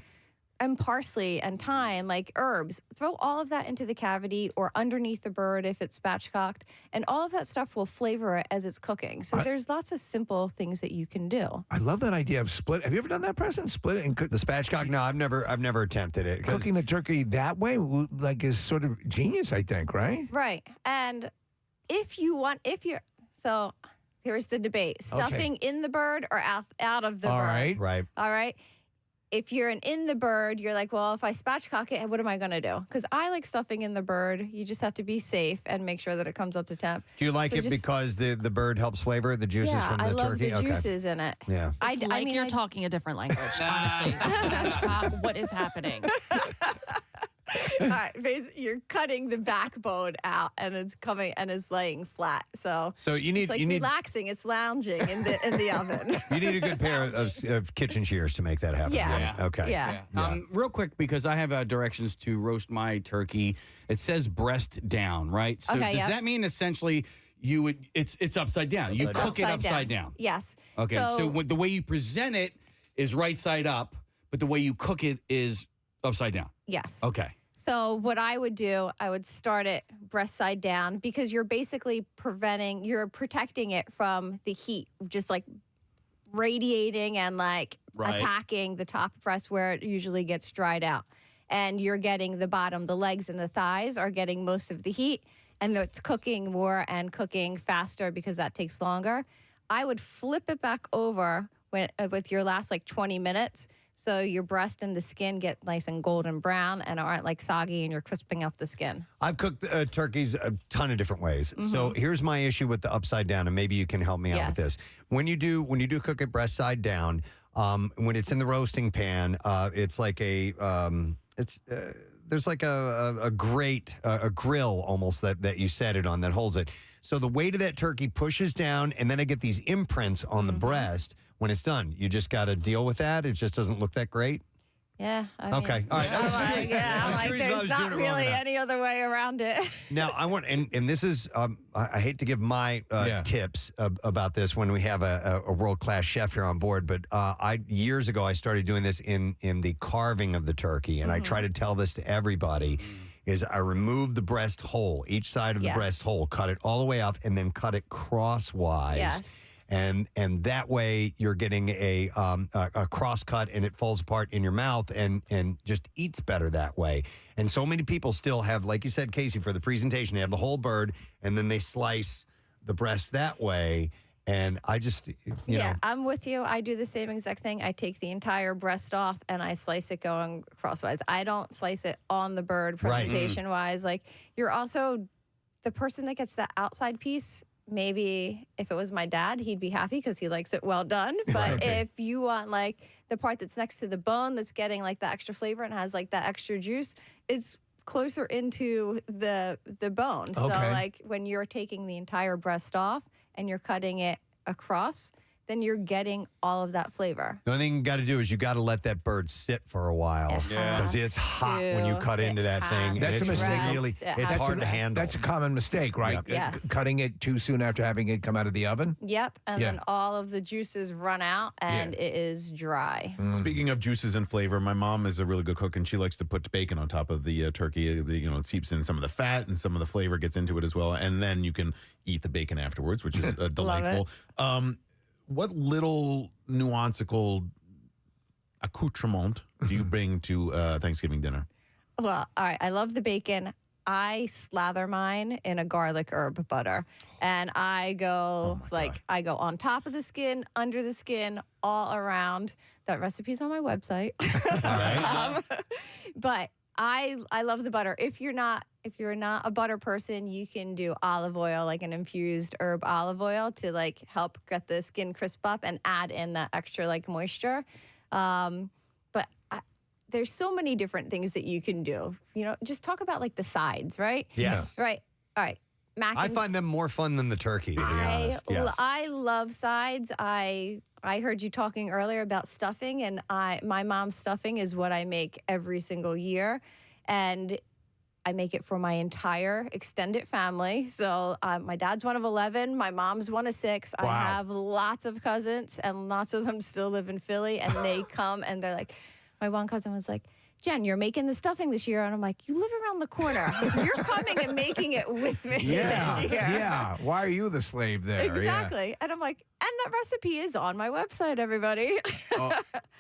and parsley and thyme, like herbs. Throw all of that into the cavity or underneath the bird if it's spatchcocked, and all of that stuff will flavor it as it's cooking. So there's lots of simple things that you can do. I love that idea of split. Have you ever done that, Preston? Split it and cook The spatchcock? No, I've never attempted it. 'Cause cooking the turkey that way, like, is sort of genius, I think, right? Right. And so here's the debate. Stuffing in the bird or out of the All bird. right. Right. All right. If you're in the bird, you're like, well, if I spatchcock it, what am I going to do? Because I like stuffing in the bird. You just have to be safe and make sure that it comes up to temp. Do you like So it just- because the bird helps flavor the juices from the I love turkey? the juices in it. Yeah. It's like you're talking a different language, honestly. What is happening? All right, you're cutting the backbone out, and it's coming and it's laying flat. So you need it's like relaxing. It's lounging in the oven. You need a good pair of kitchen shears to make that happen. Yeah. Right? Okay. Yeah. Real quick, because I have directions to roast my turkey. It says breast down, right? So Okay, does yep. that mean essentially it's upside down. You cook it upside down. Yes. Okay. So the way you present it is right side up, but the way you cook it is upside down. Yes. Okay. So what I would do, I would start it breast side down because you're basically protecting it from the heat, just like radiating and like attacking the top breast where it usually gets dried out. And you're getting the bottom, the legs and the thighs are getting most of the heat, and it's cooking more and cooking faster because that takes longer. I would flip it back over with your last like 20 minutes. So your breast and the skin get nice and golden brown and aren't like soggy, and you're crisping up the skin. I've cooked turkeys a ton of different ways. So here's my issue with the upside down, and maybe you can help me out with this. When you do cook it breast side down, when it's in the roasting pan, it's like there's like a grate, a grill almost that you set it on that holds it. So the weight of that turkey pushes down, and then I get these imprints on the breast. When it's done, you just got to deal with that. It just doesn't look that great. Yeah. Okay. All right. I'm like, there's not really any other way around it. Now, I want, and this is, I hate to give my tips about this when we have a world-class chef here on board, but years ago, I started doing this in the carving of the turkey, and I try to tell this to everybody, is I remove the breast hole, each side of the breast hole, cut it all the way up, and then cut it crosswise. Yes. And that way you're getting a cross cut, and it falls apart in your mouth and just eats better that way. And so many people still have, like you said, Casey, for the presentation, they have the whole bird and then they slice the breast that way. And I just, you know. I'm with you. I do the same exact thing. I take the entire breast off and I slice it going crosswise. I don't slice it on the bird presentation wise. Like, you're also the person that gets that outside piece. Maybe if it was my dad, he'd be happy because he likes it well done. But if you want like the part that's next to the bone that's getting like the extra flavor and has like that extra juice, it's closer into the bone. So like when you're taking the entire breast off and you're cutting it across, then you're getting all of that flavor. The only thing you got to do is you got to let that bird sit for a while because it's hot when you cut into that thing. That's a mistake. Really, it's hard to handle. That's a common mistake, right? Yep. Yes. Cutting it too soon after having it come out of the oven. Yep, and then all of the juices run out and it is dry. Speaking of juices and flavor, my mom is a really good cook, and she likes to put bacon on top of the turkey. It seeps in some of the fat, and some of the flavor gets into it as well. And then you can eat the bacon afterwards, which is delightful. What little nuanceical accoutrement do you bring to Thanksgiving dinner? Well, all right. I love the bacon. I slather mine in a garlic herb butter. And I go I go on top of the skin, under the skin, all around. That recipe's on my website. But I love the butter. If you're not a butter person, you can do olive oil, like an infused herb olive oil, to like help get the skin crisp up and add in that extra like moisture. But there's so many different things that you can do. Just talk about like the sides, right? Yes. Right. All right. I find them more fun than the turkey, to be honest. Yes. I love sides. I heard you talking earlier about stuffing, and my mom's stuffing is what I make every single year, and I make it for my entire extended family. So my dad's one of 11, my mom's one of 6. Wow. I have lots of cousins, and lots of them still live in Philly, and they come and they're like, my one cousin was like, Jen, you're making the stuffing this year. And I'm like, you live around the corner. You're coming and making it with me this year. Yeah. Why are you the slave there? Exactly. And I'm like, and that recipe is on my website, everybody.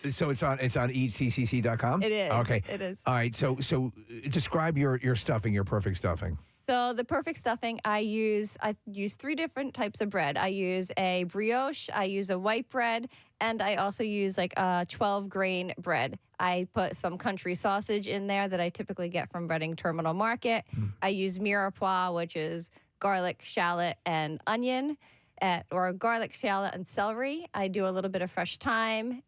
So it's on eatccc.com? It is. Okay. It is. All right. So describe your stuffing, your perfect stuffing. So the perfect stuffing, I use 3 different types of bread. I use a brioche, I use a white bread, and I also use like a 12-grain bread. I put some country sausage in there that I typically get from Reading Terminal Market. I use mirepoix, which is garlic, shallot, and onion, or garlic, shallot, and celery. I do a little bit of fresh thyme,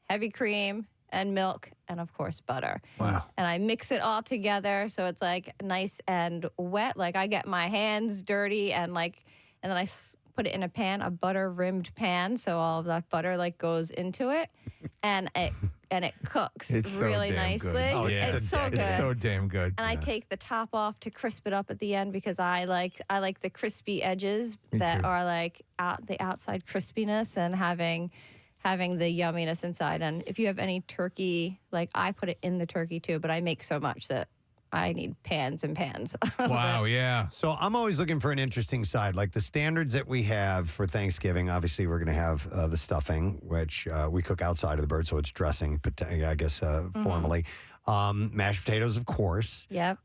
heavy cream, and milk, and of course butter. Wow. And I mix it all together so it's like nice and wet. Like I get my hands dirty and then I put it in a pan, a butter rimmed pan, so all of that butter like goes into it, and and it cooks It's so really damn nicely. good. Oh, it's so good. It's so damn good. And I take the top off to crisp it up at the end because I like the crispy edges Me that too. are like the outside crispiness and having the yumminess inside. And if you have any turkey, like I put it in the turkey too, but I make so much that I need pans and pans. Wow, yeah. So I'm always looking for an interesting side. Like the standards that we have for Thanksgiving, obviously we're going to have the stuffing, which we cook outside of the bird, so it's dressing, I guess, formally. Mashed potatoes, of course. Yep.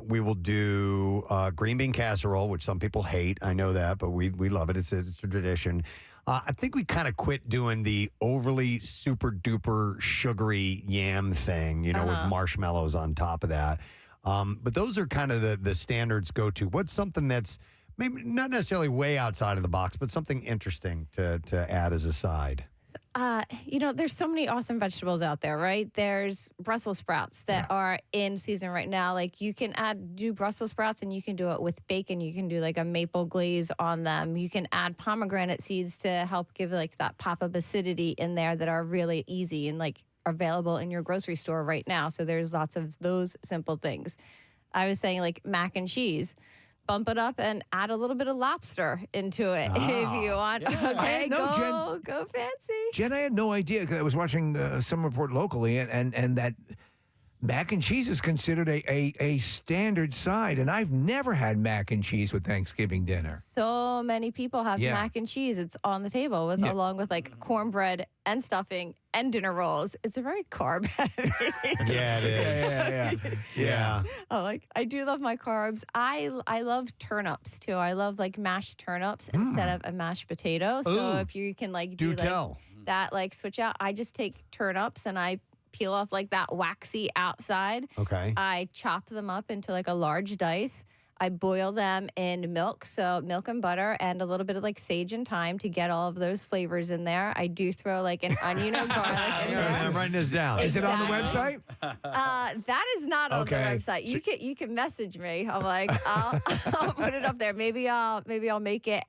We will do green bean casserole, which some people hate. I know that, but we love it. It's a tradition. I think we kind of quit doing the overly super duper sugary yam thing, with marshmallows on top of that. But those are kind of the standards go to. What's something that's maybe not necessarily way outside of the box, but something interesting to add as a side? There's so many awesome vegetables out there, right? There's Brussels sprouts that are in season right now. Like you can do Brussels sprouts and you can do it with bacon. You can do like a maple glaze on them. You can add pomegranate seeds to help give like that pop of acidity in there that are really easy and like available in your grocery store right now. So there's lots of those simple things. I was saying like mac and cheese. Bump it up and add a little bit of lobster into it if you want. Yeah. Okay, No, go fancy. Jen, I had no idea because I was watching some report locally, and that mac and cheese is considered a standard side, and I've never had mac and cheese with Thanksgiving dinner. So many people have mac and cheese. It's on the table along with like cornbread and stuffing and dinner rolls. It's a very carb heavy. Yeah, it is. Yeah. Oh, I do love my carbs. I love turnips too. I love like mashed turnips instead of a mashed potato. So if you can do that, switch out. I just take turnips and I peel off like that waxy outside. Okay. I chop them up into like a large dice. I boil them in milk, so milk and butter and a little bit of like sage and thyme to get all of those flavors in there. I do throw like an onion or garlic in there. I'm writing this down. Is it on the website? That is not on the website. You can message me. I'm like, I'll put it up there. Maybe I'll make it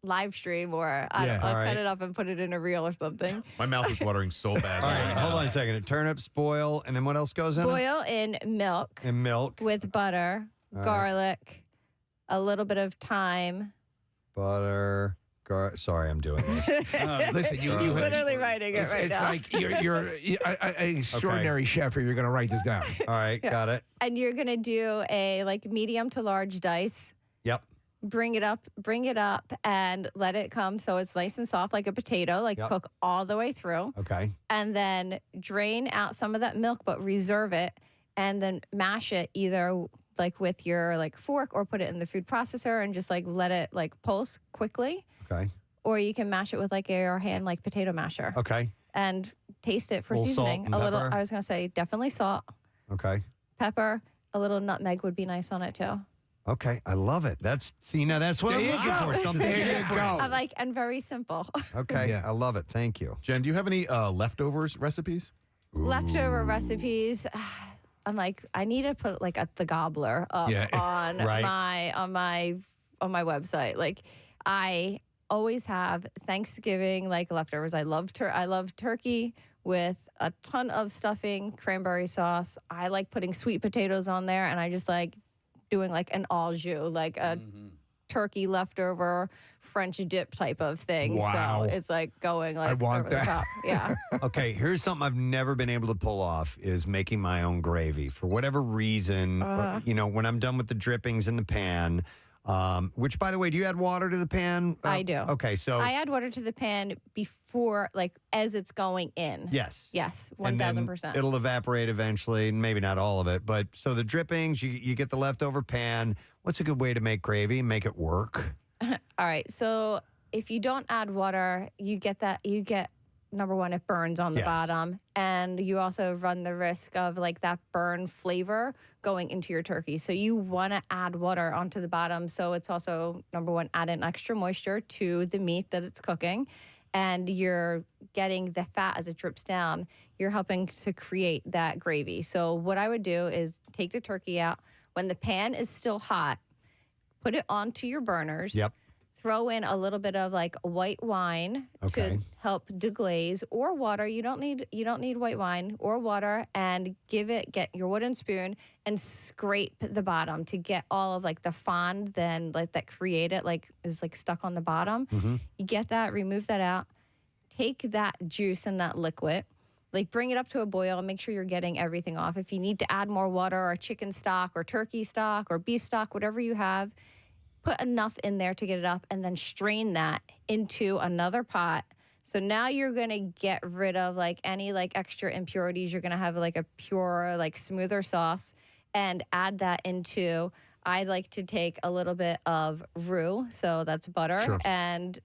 live stream or I'll cut it up and put it in a reel or something. My mouth is watering so bad. All right, hold on a second. Turnips boil, and then what else goes in it? Boil in milk. In milk. With butter, garlic, a little bit of thyme. Butter. Sorry, I'm doing this. Listen, you literally writing it right now. It's like you're an extraordinary chef, or you're going to write this down. All right, got it. And you're going to do a medium to large dice. Yep. Bring it up, and let it come so it's nice and soft like a potato, cook all the way through. Okay. And then drain out some of that milk, but reserve it, and then mash it either with your fork or put it in the food processor and just let it pulse quickly. Okay. Or you can mash it with your hand potato masher. Okay. And taste it for A little salt seasoning. and A little, pepper? I was going to say definitely salt, Okay. pepper, a little nutmeg would be nice on it too. Okay, I love it. That's what I'm looking for. Something There you different. go. And very simple. Okay, Yeah. I love it. Thank you. Jen, do you have any leftovers recipes? Leftover recipes. I'm I need to put the gobbler up on Right. on my website. I always have Thanksgiving leftovers. I love turkey with a ton of stuffing, cranberry sauce. I like putting sweet potatoes on there, and I just doing an au jus, a turkey leftover French dip type of thing. Wow. So it's going I want over that. the top. Yeah. Okay, here's something I've never been able to pull off is making my own gravy. For whatever reason, when I'm done with the drippings in the pan, which, by the way, do you add water to the pan? I do. Okay, so... I add water to the pan before, as it's going in. Yes. Yes, And then 1,000%. it'll evaporate eventually, and maybe not all of it. But so the drippings, you get the leftover pan. What's a good way to make gravy and make it work? All right, so if you don't add water, you get number one, it burns on the bottom, and you also run the risk of that burn flavor going into your turkey. So you want to add water onto the bottom. So it's also, number one, add an extra moisture to the meat that it's cooking, and you're getting the fat as it drips down. You're helping to create that gravy. So what I would do is take the turkey out. When the pan is still hot, put it onto your burners. Yep. throw in a little bit of like white wine to help deglaze, or water. You don't need white wine or water, and get your wooden spoon and scrape the bottom to get all of like the fond then like that created like is like stuck on the bottom. You get that, remove that out, take that juice and that liquid, like bring it up to a boil and make sure you're getting everything off. If you need to add more water or chicken stock or turkey stock or beef stock, whatever you have, put enough in there to get it up, and then strain that into another pot. So now you're going to get rid of like any like extra impurities. You're going to have like a pure, like smoother sauce, and add that into, I like to take a little bit of roux. So that's butter and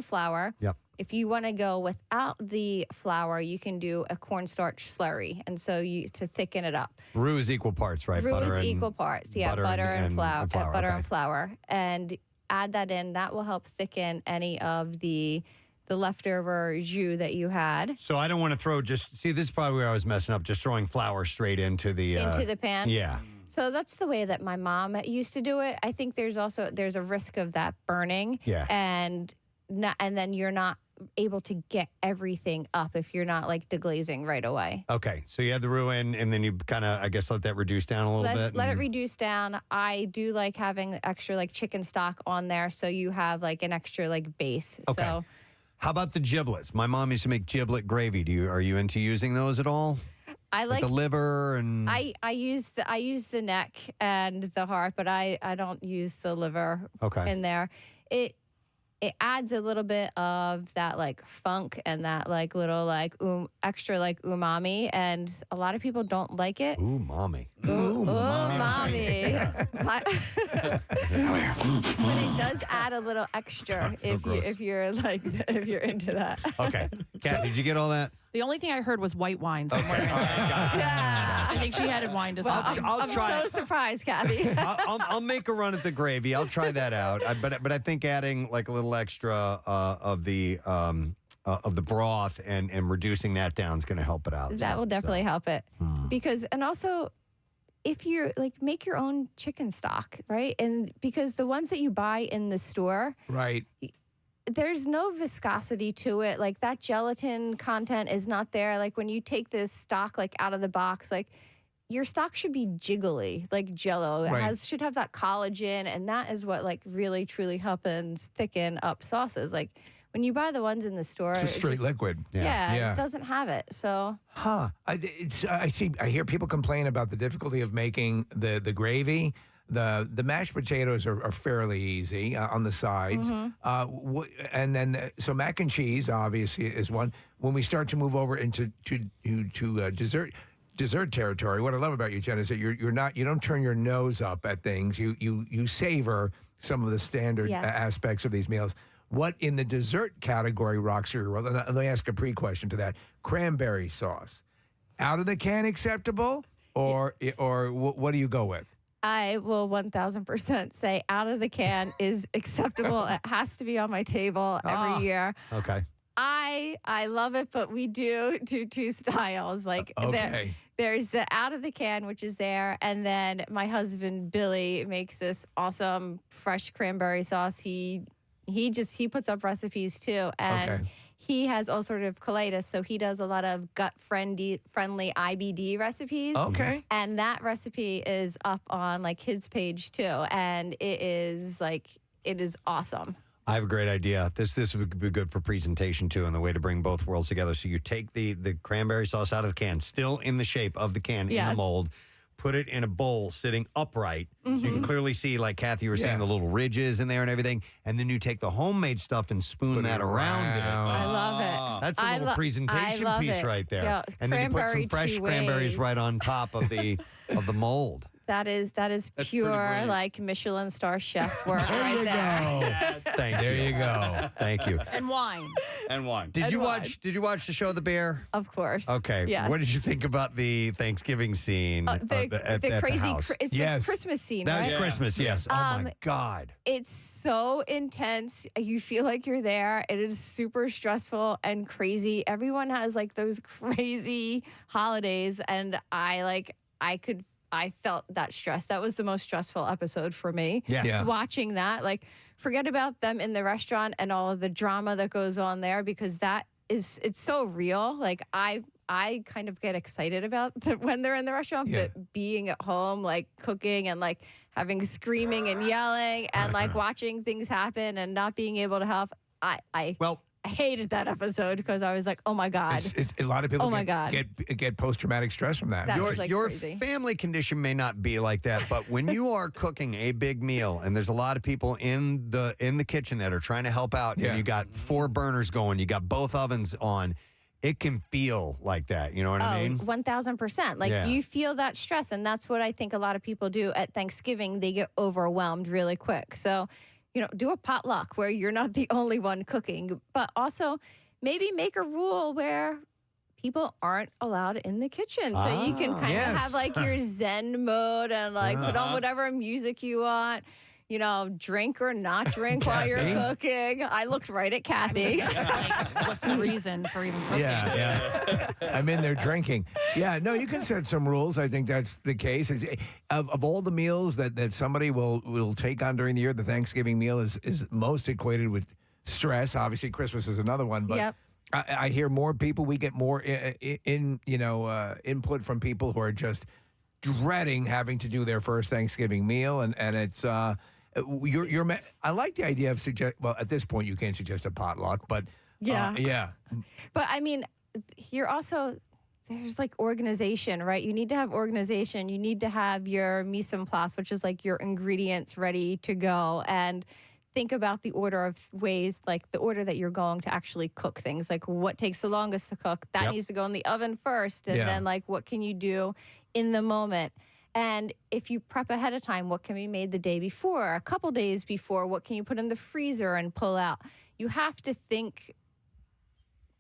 flour. Yep. If you want to go without the flour, you can do a cornstarch slurry. And so to thicken it up. Roux is equal parts, right? Roux is equal parts. Yeah, butter and flour. Butter and flour. And add that in. That will help thicken any of the leftover jus that you had. So I don't want to throw this is probably where I was messing up, just throwing flour straight into the pan. Yeah. So that's the way that my mom used to do it. I think there's a risk of that burning. Yeah. And then you're not able to get everything up if you're not like deglazing right away. Okay. So you had the roux in, and then you kind of, I guess, let that reduce down a little bit. Let it reduce down. I do like having extra like chicken stock on there, so you have like an extra like base. Okay. So how about the giblets? My mom used to make giblet gravy. Are you into using those at all? I like the liver and I use the neck and the heart, but I don't use the liver in there. It adds a little bit of that like funk and that like little like extra like umami, and a lot of people don't like it. Umami. Umami. But it does add a little extra if you're into that. Okay. Kathy, did you get all that? The only thing I heard was white wine somewhere in there. Yeah. I think she had wine to I'm try so surprised, Kathy. I'll make a run at the gravy. I'll try that out. But I think adding like a little extra of the broth and reducing that down is going to help it out. That will definitely help it. And also, if you're like, make your own chicken stock, right? And because the ones that you buy in the store, right, there's no viscosity to it. Like that gelatin content is not there. Like when you take this stock like out of the box, like your stock should be jiggly, like Jell-O. It should have that collagen, and that is what like really truly helps thicken up sauces. Like when you buy the ones in the store, it's a straight liquid. Yeah, it doesn't have it. So I hear people complain about the difficulty of making the gravy. The mashed potatoes are fairly easy on the sides. And then so mac and cheese obviously is one. When we start to move over into dessert territory, what I love about you, Jen, is that you don't turn your nose up at things. You savor some of the standard aspects of these meals. What in the dessert category rocks your world? And let me ask a pre-question to that. Cranberry sauce, out of the can acceptable, or what do you go with? I will 1,000% say out of the can is acceptable. It has to be on my table every year. Okay. I love it, but we do two styles. Like there's the out of the can, which is there, and then my husband Billy makes this awesome fresh cranberry sauce. He puts up recipes too, and he has all sort of colitis, so he does a lot of gut-friendly IBD recipes. Okay. And that recipe is up on like his page too, and it is awesome. I have a great idea. This would be good for presentation too, and the way to bring both worlds together. So you take the cranberry sauce out of the can, still in the shape of the can in the mold. Put it in a bowl sitting upright. So you can clearly see, like Kathy, you were saying, the little ridges in there and everything. And then you take the homemade stuff and spoon that around it. I love it. That's a little presentation piece right there. Yeah, and then you put some fresh cranberries right on top of the mold. That is pure like Michelin star chef work right there. Yes. There you go. Thank you. And wine. Did you watch the show The Bear? Of course. Okay. Yes. What did you think about the Thanksgiving scene at the crazy house? the Christmas scene, That right? was Christmas, yes. Oh my God. It's so intense. You feel like you're there. It is super stressful and crazy. Everyone has like those crazy holidays, and I could I felt that stress. That was the most stressful episode for me. Yes. Yeah. Watching that, like, forget about them in the restaurant and all of the drama that goes on there, because it's so real. Like, I kind of get excited about when they're in the restaurant, Yeah. but being at home, like cooking and like having screaming and yelling and like watching things happen and not being able to help. I hated that episode because I was like, oh my God. A lot of people Oh my God. get post-traumatic stress from that. That Your, was, like, your crazy. family condition may not be like that, but when you are cooking a big meal and there's a lot of people in the kitchen that are trying to help out, Yeah. and you got 4 burners going, you got both ovens on, it can feel like that. You know what I mean? 1000%. Like, Yeah. you feel that stress. And that's what I think a lot of people do at Thanksgiving. They get overwhelmed really quick. So, do a potluck where you're not the only one cooking, but also maybe make a rule where people aren't allowed in the kitchen. So you can kind of have like your Zen mode and like put on whatever music you want. Drink or not drink while you're cooking. I looked right at Kathy. Like, what's the reason for even cooking? Yeah. I'm in there drinking. Yeah, no, you can set some rules. I think that's the case. Of all the meals that somebody will take on during the year, the Thanksgiving meal is most equated with stress. Obviously, Christmas is another one, but Yep. I hear more people. We get more input from people who are just dreading having to do their first Thanksgiving meal, and it's. I like the idea of at this point you can't suggest a potluck, but yeah. But I mean, there's like organization, right? You need to have organization. You need to have your mise en place, which is like your ingredients ready to go, and think about the order of ways, like the order that you're going to actually cook things. Like, what takes the longest to cook? That needs to go in the oven first, and then like, what can you do in the moment? And if you prep ahead of time, what can be made the day before, a couple days before? What can you put in the freezer and pull out? You have to think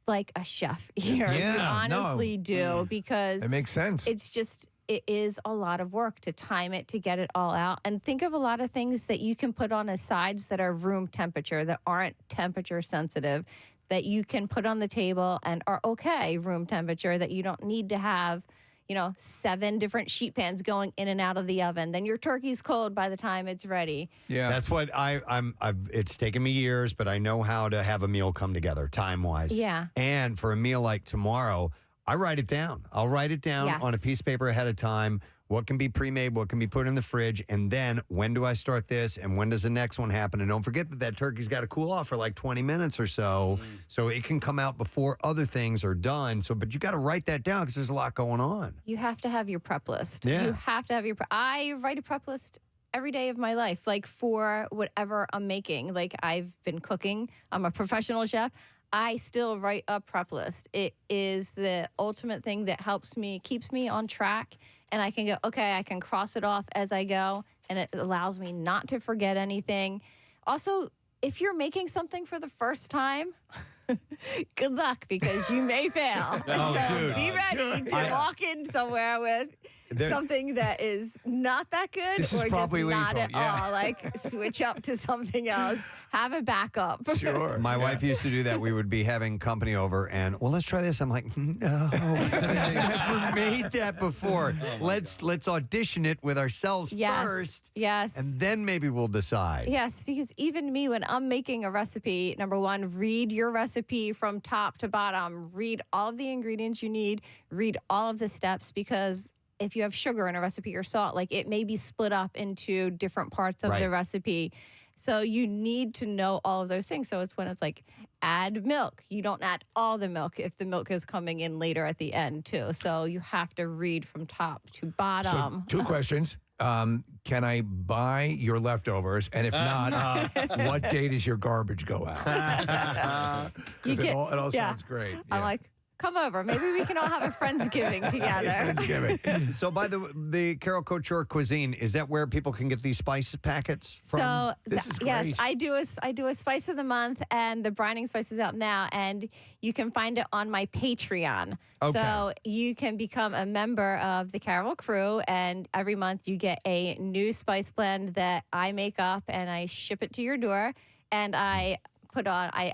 like a chef here. Yeah, You honestly do, because It makes sense. it is a lot of work to time it, to get it all out. And think of a lot of things that you can put on as sides that are room temperature, that aren't temperature sensitive, that you can put on the table and are okay room temperature, that you don't need to have 7 different sheet pans going in and out of the oven. Then your turkey's cold by the time it's ready. Yeah. That's what it's taken me years, but I know how to have a meal come together time-wise. Yeah. And for a meal like tomorrow, I write it down. I'll write it down Yes. on a piece of paper ahead of time. What can be pre-made, what can be put in the fridge, and then when do I start this, and when does the next one happen? And don't forget that turkey's got to cool off for like 20 minutes or so, so it can come out before other things are done. But you got to write that down because there's a lot going on. You have to have your prep list. Yeah. You have to have I write a prep list every day of my life, like for whatever I'm making. Like, I've been cooking. I'm a professional chef. I still write a prep list. It is the ultimate thing that keeps me on track. And I can go, okay, I can cross it off as I go. And it allows me not to forget anything. Also, if you're making something for the first time, good luck, because you may fail. Be ready to walk in somewhere with something that is not that good, This is or probably just not lethal, at yeah. all. Like, switch up to something else. Have a backup. Sure. My wife used to do that. We would be having company over, and let's try this. I'm like, no, I've never made that before. Let's audition it with ourselves first, Yes. and then maybe we'll decide. Yes, because even me, when I'm making a recipe, number one, read your recipe from top to bottom. Read all of the ingredients you need. Read all of the steps, because if you have sugar in a recipe or salt, like, it may be split up into different parts of the recipe. So you need to know all of those things. So it's when it's like, add milk. You don't add all the milk if the milk is coming in later at the end too. So you have to read from top to bottom. So 2 questions. Can I buy your leftovers? And if not, what day does your garbage go out? Because it all sounds great. I'm like, come over. Maybe we can all have a Friendsgiving together. Friendsgiving. So, by the Carol Couture cuisine, is that where people can get these spice packets from? So This is yes, great. I do a spice of the month, and the brining spice is out now, and you can find it on my Patreon. Okay. So you can become a member of the Carol Crew, and every month you get a new spice blend that I make up, and I ship it to your door, and I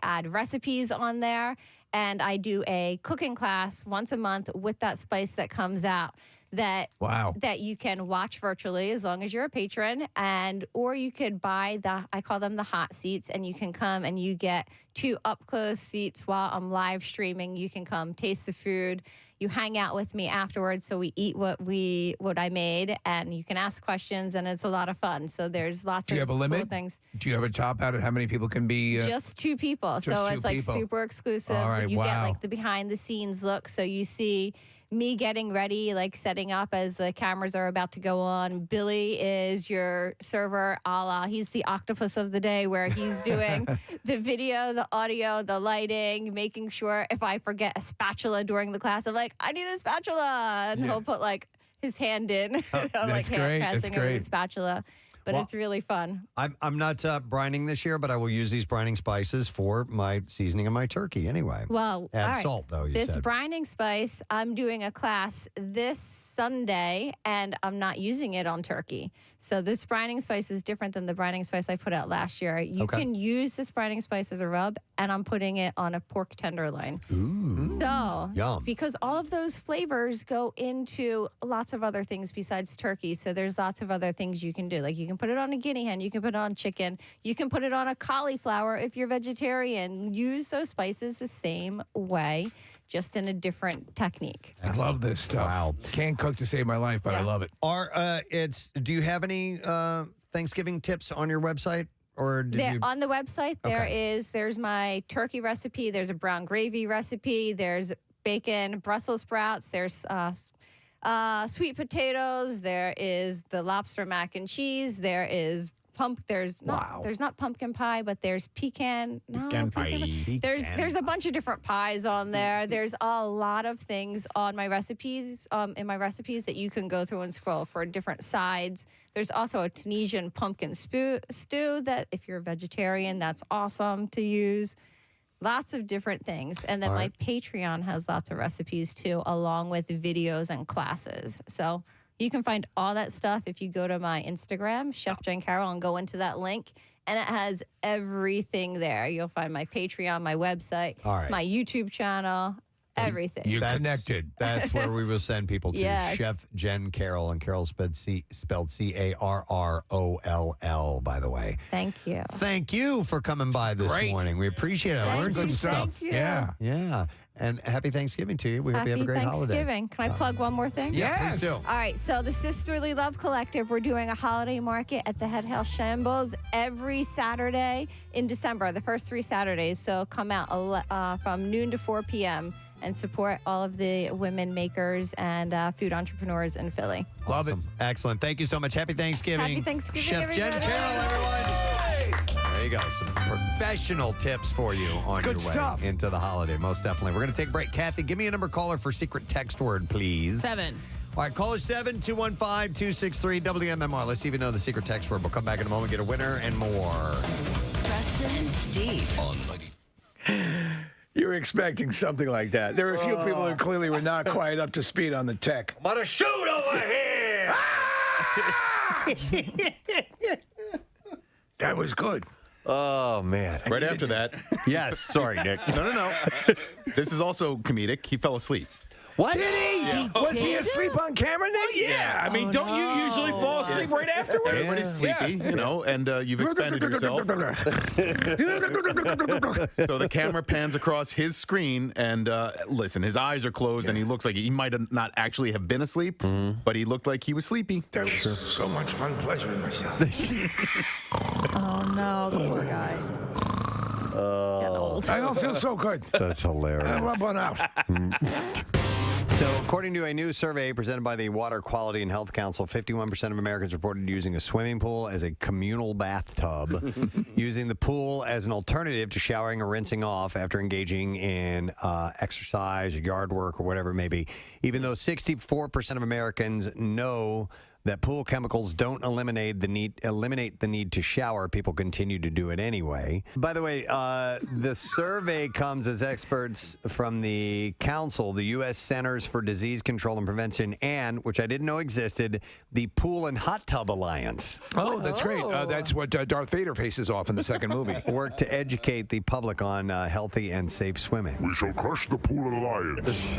add recipes on there, and I do a cooking class once a month with that spice that comes out. that Wow. that you can watch virtually as long as you're a patron, or you could buy I call them the hot seats, and you can come and you get 2 up close seats while I'm live streaming. You can come taste the food. You hang out with me afterwards, so we eat what I made, and you can ask questions, and it's a lot of fun. So there's lots Do you of have a limit? cool things. Do you have a top out at how many people can be? Just 2 people. just So 2 it's like people. super exclusive. All right, You get wow. like the behind the scenes look. So you see me getting ready, like setting up as the cameras are about to go on. Billy is your server, he's the octopus of the day, where he's doing the video, the audio, the lighting, making sure if I forget a spatula during the class, I'm like, I need a spatula. And he'll put like his hand in. I'm That's like great. hand That's passing over the great. spatula. But Well, it's really fun. I'm not brining this year, but I will use these brining spices for my seasoning of my turkey anyway. Well, Add all right. salt, though, you This said. brining spice, I'm doing a class this Sunday, and I'm not using it on turkey. So this brining spice is different than the brining spice I put out last year. You Okay. can use this brining spice as a rub, and I'm putting it on a pork tenderloin. Ooh. So, Yum. because all of those flavors go into lots of other things besides turkey. So there's lots of other things you can do. Like you can put it on a guinea hen, you can put it on chicken, you can put it on a cauliflower if you're vegetarian. Use those spices the same way, just in a different technique. I love this stuff. Wow. Can't cook to save my life, but I Yeah. love it. Do you have any Thanksgiving tips on your website? Or did you? On the website, there's my turkey recipe, there's a brown gravy recipe, there's bacon, Brussels sprouts, there's sweet potatoes, there is the lobster mac and cheese, there is there's not pumpkin pie, but there's pecan pie. There's a bunch of different pies on there. There's a lot of things on my recipes, in my recipes, that you can go through and scroll for different sides. There's also a Tunisian pumpkin stew that, if you're a vegetarian, that's awesome to use. Lots of different things. And then my Patreon has lots of recipes too, along with videos and classes. So you can find all that stuff if you go to my Instagram, Chef Jen Carroll, and go into that link. And it has everything there. You'll find my Patreon, my website, my YouTube channel, everything. You're connected. That's where we will send people to. Yes. Chef Jen Carroll, and Carroll spelled Carroll, by the way. Thank you. Thank you for coming by this morning. We appreciate it. I learned some stuff. Thank you. Yeah. And happy Thanksgiving to you. We hope you have a great holiday. Thanksgiving. Can I plug one more thing? Yeah, please do. All right, so the Sisterly Love Collective, we're doing a holiday market at the Head House Shambles every Saturday in December, the first 3 Saturdays. So come out from noon to 4 p.m. and support all of the women makers and food entrepreneurs in Philly. Love it. Excellent. Thank you so much. Happy Thanksgiving. Happy Thanksgiving, Chef Jen everybody. Carroll, everyone. There you go. Some professional tips for you on your good way stuff. into the holiday. Most definitely. We're going to take a break. Kathy, give me a number caller for secret text word, please. 7. All right, caller 7-215-263-WMMR. Let's see if you know the secret text word. We'll come back in a moment, get a winner and more. Preston and Steve on You were expecting something like that. There were a few people who clearly were not quite up to speed on the tech. I'm going to shoot over here. That was good. Oh, man. Right after that. Yes. Sorry, Nick. No. This is also comedic. He fell asleep. What? Did he? Yeah. Was he asleep on camera, Nick? Yeah, I mean, don't you usually fall asleep right afterwards? Everybody's sleepy, and you've expanded yourself. So the camera pans across his screen, and listen, his eyes are closed, and he looks like he might have not actually have been asleep, but he looked like he was sleepy. That was so much fun pleasuring myself. Oh, no, the poor guy. Getting old. I don't feel so good. That's hilarious. I'll rub one out. So, according to a new survey presented by the Water Quality and Health Council, 51% of Americans reported using a swimming pool as a communal bathtub, using the pool as an alternative to showering or rinsing off after engaging in exercise or yard work or whatever it may be. Even though 64% of Americans know that pool chemicals don't eliminate the need to shower, people continue to do it anyway. By the way, the survey comes as experts from the council, the U.S. Centers for Disease Control and Prevention, and, which I didn't know existed, the Pool and Hot Tub Alliance. Oh, that's great. That's what Darth Vader faces off in the second movie. Work to educate the public on healthy and safe swimming. We shall crush the Pool Alliance.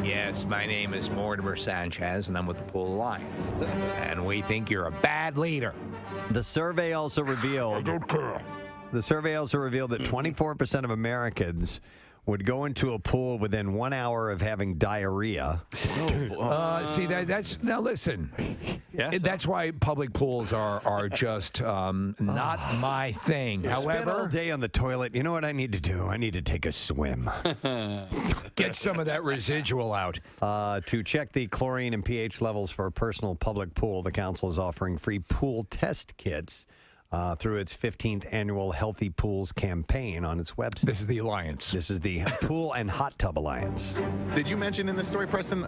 Yes, my name is Mortimer Sanchez, and I'm with the Pool Alliance. And we think you're a bad leader. The survey also revealed. I don't care. The survey also revealed that 24% of Americans would go into a pool within 1 hour of having diarrhea. See, that's now listen. Yes, that's why public pools are just not my thing. Spend all However, day on the toilet. You know what I need to do? I need to take a swim. get some of that residual out. To check the chlorine and pH levels for a personal public pool, the council is offering free pool test kits through its 15th annual Healthy Pools campaign on its website. This is the Alliance. This is the Pool and Hot Tub Alliance. Did you mention in this story, Preston,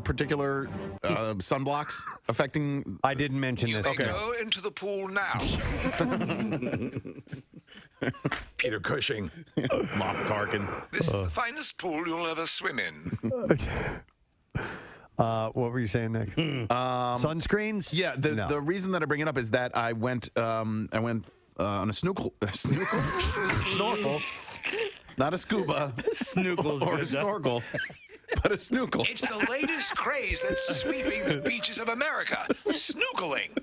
particular sunblocks affecting? I didn't mention this. Okay. Go into the pool now. Peter Cushing. Moff Tarkin. This is the finest pool you'll ever swim in. What were you saying, Nick? Sunscreens? Yeah, the reason that I bring it up is that I went on a snorkel, not a scuba, Snookle's or a good, snorkel, but a snorkel. It's the latest craze that's sweeping the beaches of America. Snookling.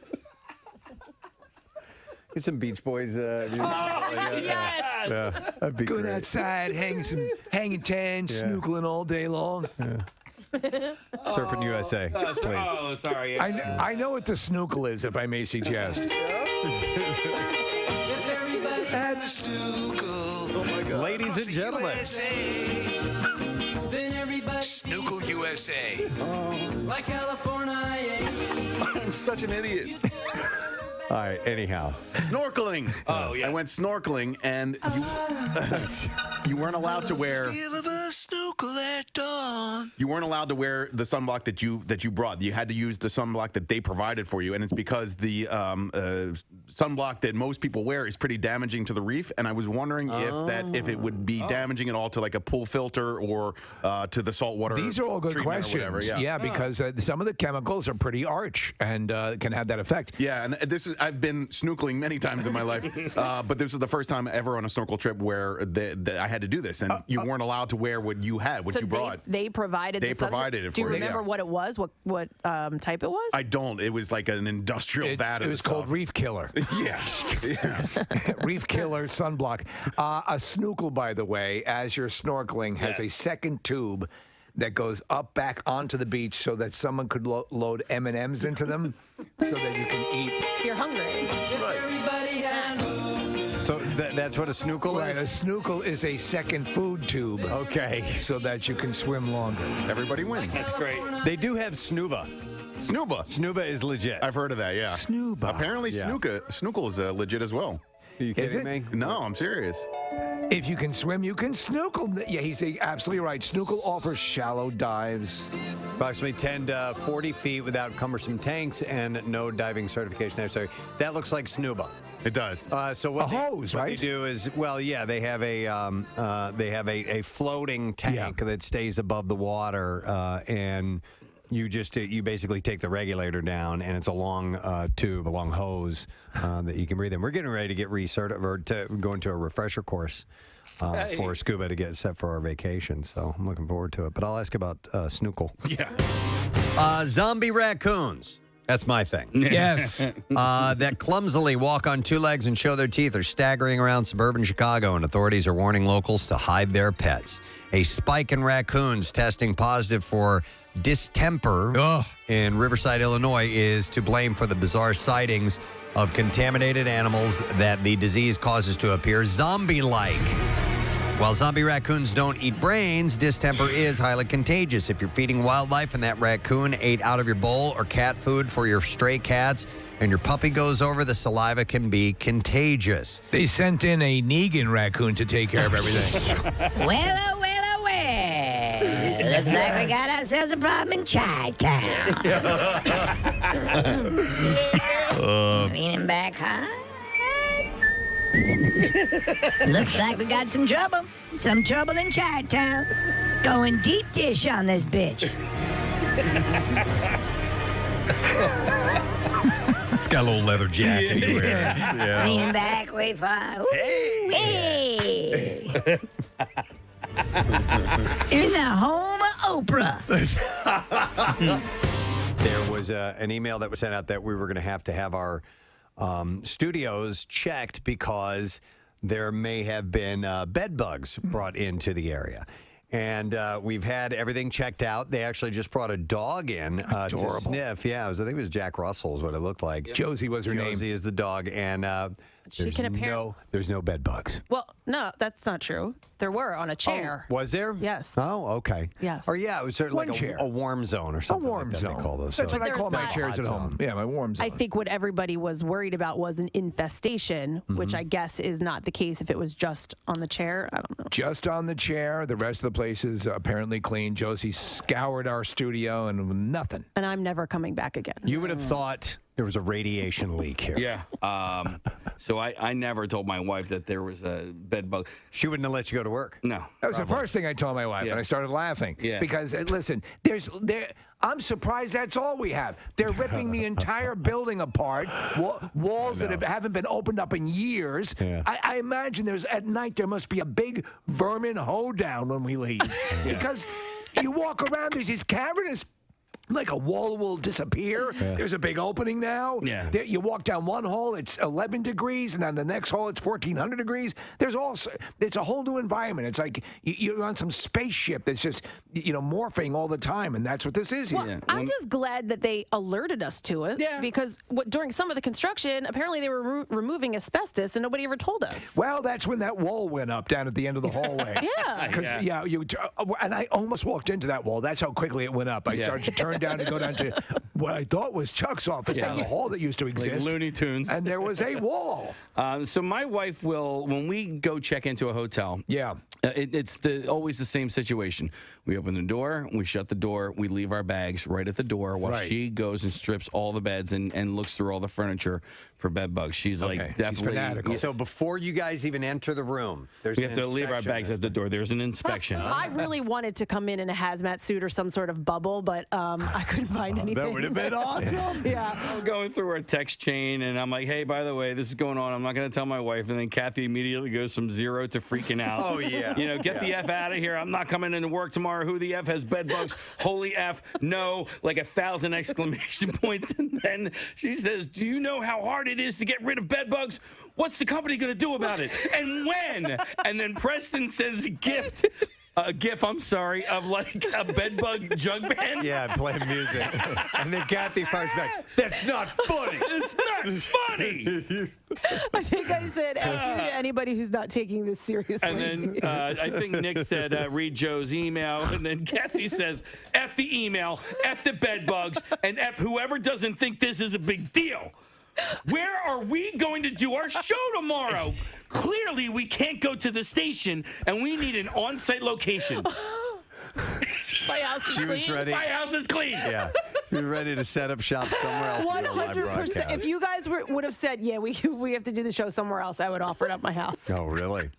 Get some Beach Boys. Yes. Yeah, that'd be Good great. outside, hanging tan, snookling all day long. Surfing USA, please. Oh, sorry. I know what the snookel is, if I may suggest. And the snookel. Oh my God. Ladies and gentlemen. Snookel USA. Like California. I'm such an idiot. All right, anyhow. Snorkeling. Oh, yeah. I went snorkeling, and you weren't allowed to wear. Feel of a snorkel at dawn. You weren't allowed to wear the sunblock that you brought. You had to use the sunblock that they provided for you, and it's because the sunblock that most people wear is pretty damaging to the reef. And I was wondering if it would be damaging at all to like a pool filter or to the saltwater. These are all good questions. Whatever, yeah. Because some of the chemicals are pretty arch and can have that effect. Yeah, and I've been snorkeling many times in my life, but this is the first time ever on a snorkel trip where I had to do this, and you weren't allowed to wear what you had, what you brought. They provided. They provided it for Do you you, remember yeah. what it was? What type it was? I don't. It was like an industrial vat of It was called Reef Killer. Yeah. Reef Killer sunblock. A snorkel, by the way, as you're snorkeling, has a second tube that goes up back onto the beach so that someone could load M&Ms into them so that you can eat. You're hungry. So that's what a snorkel Right, a is? snorkel is a second food tube. Okay. So that you can swim longer. Everybody wins. That's great. They do have snuba. Snuba. Snuba is legit. I've heard of that, yeah. Snuba. Apparently Yeah. snorkel is legit as well. Are you kidding it? me? No, I'm serious. If you can swim, you can snorkel. Yeah, he's absolutely right. Snorkel offers shallow dives. Approximately 10 to 40 feet without cumbersome tanks and no diving certification necessary. That looks like snuba. It does. So what A hose, what right? they do is, well, yeah, they have a floating tank that stays above the water, and you basically take the regulator down, and it's a long tube, a long hose that you can breathe in. We're getting ready to get recertified to go into a refresher course for scuba to get set for our vacation. So I'm looking forward to it. But I'll ask about snorkel. Yeah. Zombie raccoons. That's my thing. Yes. That clumsily walk on two legs and show their teeth are staggering around suburban Chicago, and authorities are warning locals to hide their pets. A spike in raccoons testing positive for distemper in Riverside, Illinois, is to blame for the bizarre sightings of contaminated animals that the disease causes to appear zombie-like. While zombie raccoons don't eat brains, distemper is highly contagious. If you're feeding wildlife and that raccoon ate out of your bowl or cat food for your stray cats and your puppy goes over, the saliva can be contagious. They sent in a Negan raccoon to take care of everything. Well, oh, well, oh, well. Looks like we got ourselves a problem in Chi-Town. Leaning back high. Looks like we got some trouble. Some trouble in Chi-Town. Going deep dish on this bitch. It's got a little leather jacket he wears. Yeah. Leaning back way far. Ooh, hey. In the home of Oprah. There was an email that was sent out that we were going to have our studios checked because there may have been bed bugs brought into the area. And we've had everything checked out. They actually just brought a dog in to sniff. Yeah, I think it was Jack Russell is what it looked like. Josie was her name. Josie is the dog. And there's no bed bugs. Well, no, that's not true. There were on a chair. Was there? Yes. Oh, okay. Yes. Or yeah, it was certainly like a warm zone or something. A warm like that zone. They call those. That's So what I call my chairs at home. Yeah, my warm zone. I think what everybody was worried about was an infestation, which I guess is not the case if it was just on the chair. I don't know. Just on the chair. The rest of the place is apparently clean. Josie scoured our studio and nothing. And I'm never coming back again. You would have thought there was a radiation leak here. Yeah. So I never told my wife that there was a bed bug. She wouldn't have let you go to work. No. That was the first thing I told my wife, and I started laughing. Yeah. Because, listen, I'm surprised that's all we have. They're ripping the entire building apart, walls that haven't been opened up in years. Yeah. I imagine at night there must be a big vermin hoedown when we leave. Because you walk around, there's these cavernous, like a wall will disappear. Yeah. There's a big opening now. Yeah. You walk down one hall, it's 11 degrees, and then the next hall, it's 1,400 degrees. It's a whole new environment. It's like you're on some spaceship that's just, morphing all the time, and that's what this is here. Well, I'm just glad that they alerted us to it. Yeah. Because during some of the construction, apparently they were removing asbestos, and nobody ever told us. Well, that's when that wall went up down at the end of the hallway. Yeah. Because, and I almost walked into that wall. That's how quickly it went up. I started to turn down to go down to what I thought was Chuck's office down the hall that used to exist. Like Looney Tunes. And there was a wall. So my wife will, when we go check into a hotel, it's always the same situation. We open the door, we shut the door, we leave our bags right at the door while she goes and strips all the beds and looks through all the furniture for bed bugs. She's like definitely She's fanatical. So before you guys even enter the room, we have to leave our bags at the door. There's an inspection. I really wanted to come in a hazmat suit or some sort of bubble, but I couldn't find anything. That would have been awesome. Yeah. I'm going through our text chain, and I'm like, hey, by the way, this is going on. I'm not going to tell my wife. And then Kathy immediately goes from 0 to freaking out. Oh, yeah. Get the F out of here. I'm not coming into work tomorrow. Who the F has bed bugs? Holy F, no, like 1,000 exclamation points. And then she says, do you know how hard it is to get rid of bed bugs? What's the company going to do about it? And when? And then Preston sends a GIF, of like a bed bug jug band. Yeah, playing music. And then Kathy fires back, that's not funny. It's not funny. I think I said F you to anybody who's not taking this seriously. And then I think Nick said, read Joe's email. And then Kathy says, F the email, F the bed bugs, and F whoever doesn't think this is a big deal. Where are we going to do our show tomorrow? Clearly, we can't go to the station, and we need an on-site location. My house is She was clean. ready. My house is clean. Yeah. She was ready to set up shop somewhere else. 100%. If you guys would have said, yeah, we have to do the show somewhere else, I would offer it up my house. Oh, really?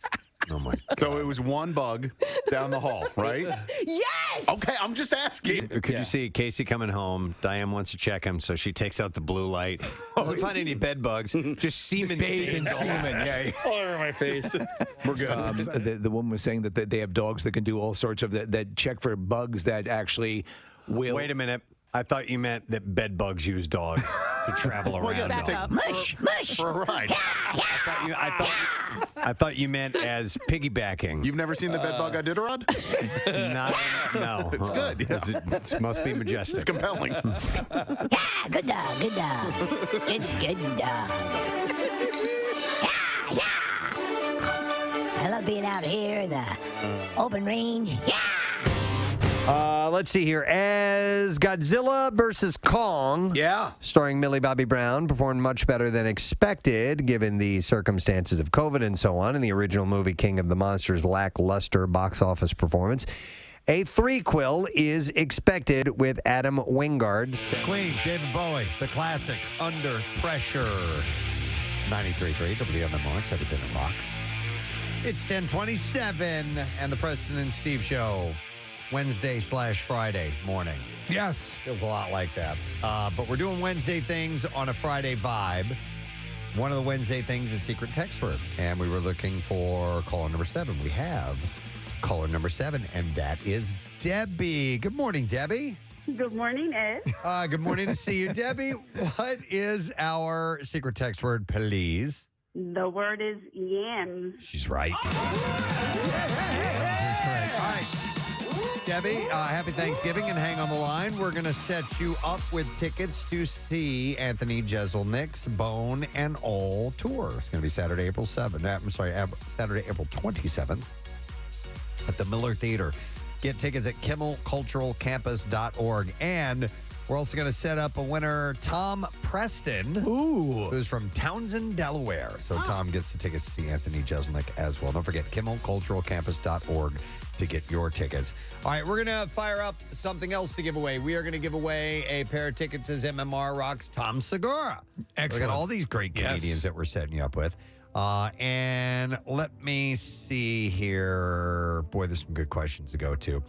Oh, my God. So it was one bug down the hall, right? Yes! Okay, I'm just asking. Could you see Casey coming home? Diane wants to check him, so she takes out the blue light. Doesn't find any bed bugs, just semen Bathed in stains. semen. Yeah. All over my face. We're good. The woman was saying that they have dogs that can do all sorts of that check for bugs that actually will. Wait a minute. I thought you meant that bed bugs use dogs to travel around. yeah, Back up. Mush, mush. For a ride. I thought you meant as piggybacking. You've never seen the bed bug Iditarod? No. It's good, yeah. It must be majestic. It's compelling. Yeah, good dog, good dog. It's good dog. Yeah, yeah. I love being out here in the open range. Yeah. Let's see here. As Godzilla versus Kong, starring Millie Bobby Brown, performed much better than expected given the circumstances of COVID and so on, in the original movie King of the Monsters' lackluster box office performance. A threequel is expected with Adam Wingard's Queen, David Bowie, the classic, Under Pressure. 93.3 WMMR, it's everything that rocks. It's 10:27 and the Preston and Steve Show. Wednesday/Friday morning. Yes. Feels a lot like that. But we're doing Wednesday things on a Friday vibe. One of the Wednesday things is secret text word. And we were looking for caller number 7. We have caller number 7, and that is Debbie. Good morning, Debbie. Good morning, Ed. Good morning to see you, Debbie. What is our secret text word, please? The word is yams. She's right. Yams is correct. All right. Debbie, happy Thanksgiving, and hang on the line. We're going to set you up with tickets to see Anthony Jeselnik's Bone and All tour. It's going to be Saturday, April 27th at the Miller Theater. Get tickets at kimmelculturalcampus.org. And we're also going to set up a winner, Tom Preston, who's from Townsend, Delaware. So Tom gets the tickets to see Anthony Jeselnik as well. Don't forget, kimmelculturalcampus.org to get your tickets. All right, we're going to fire up something else to give away. We are going to give away a pair of tickets as MMR Rocks Tom Segura. Excellent. Look at all these great comedians that we're setting you up with. And let me see here. Boy, there's some good questions to go to.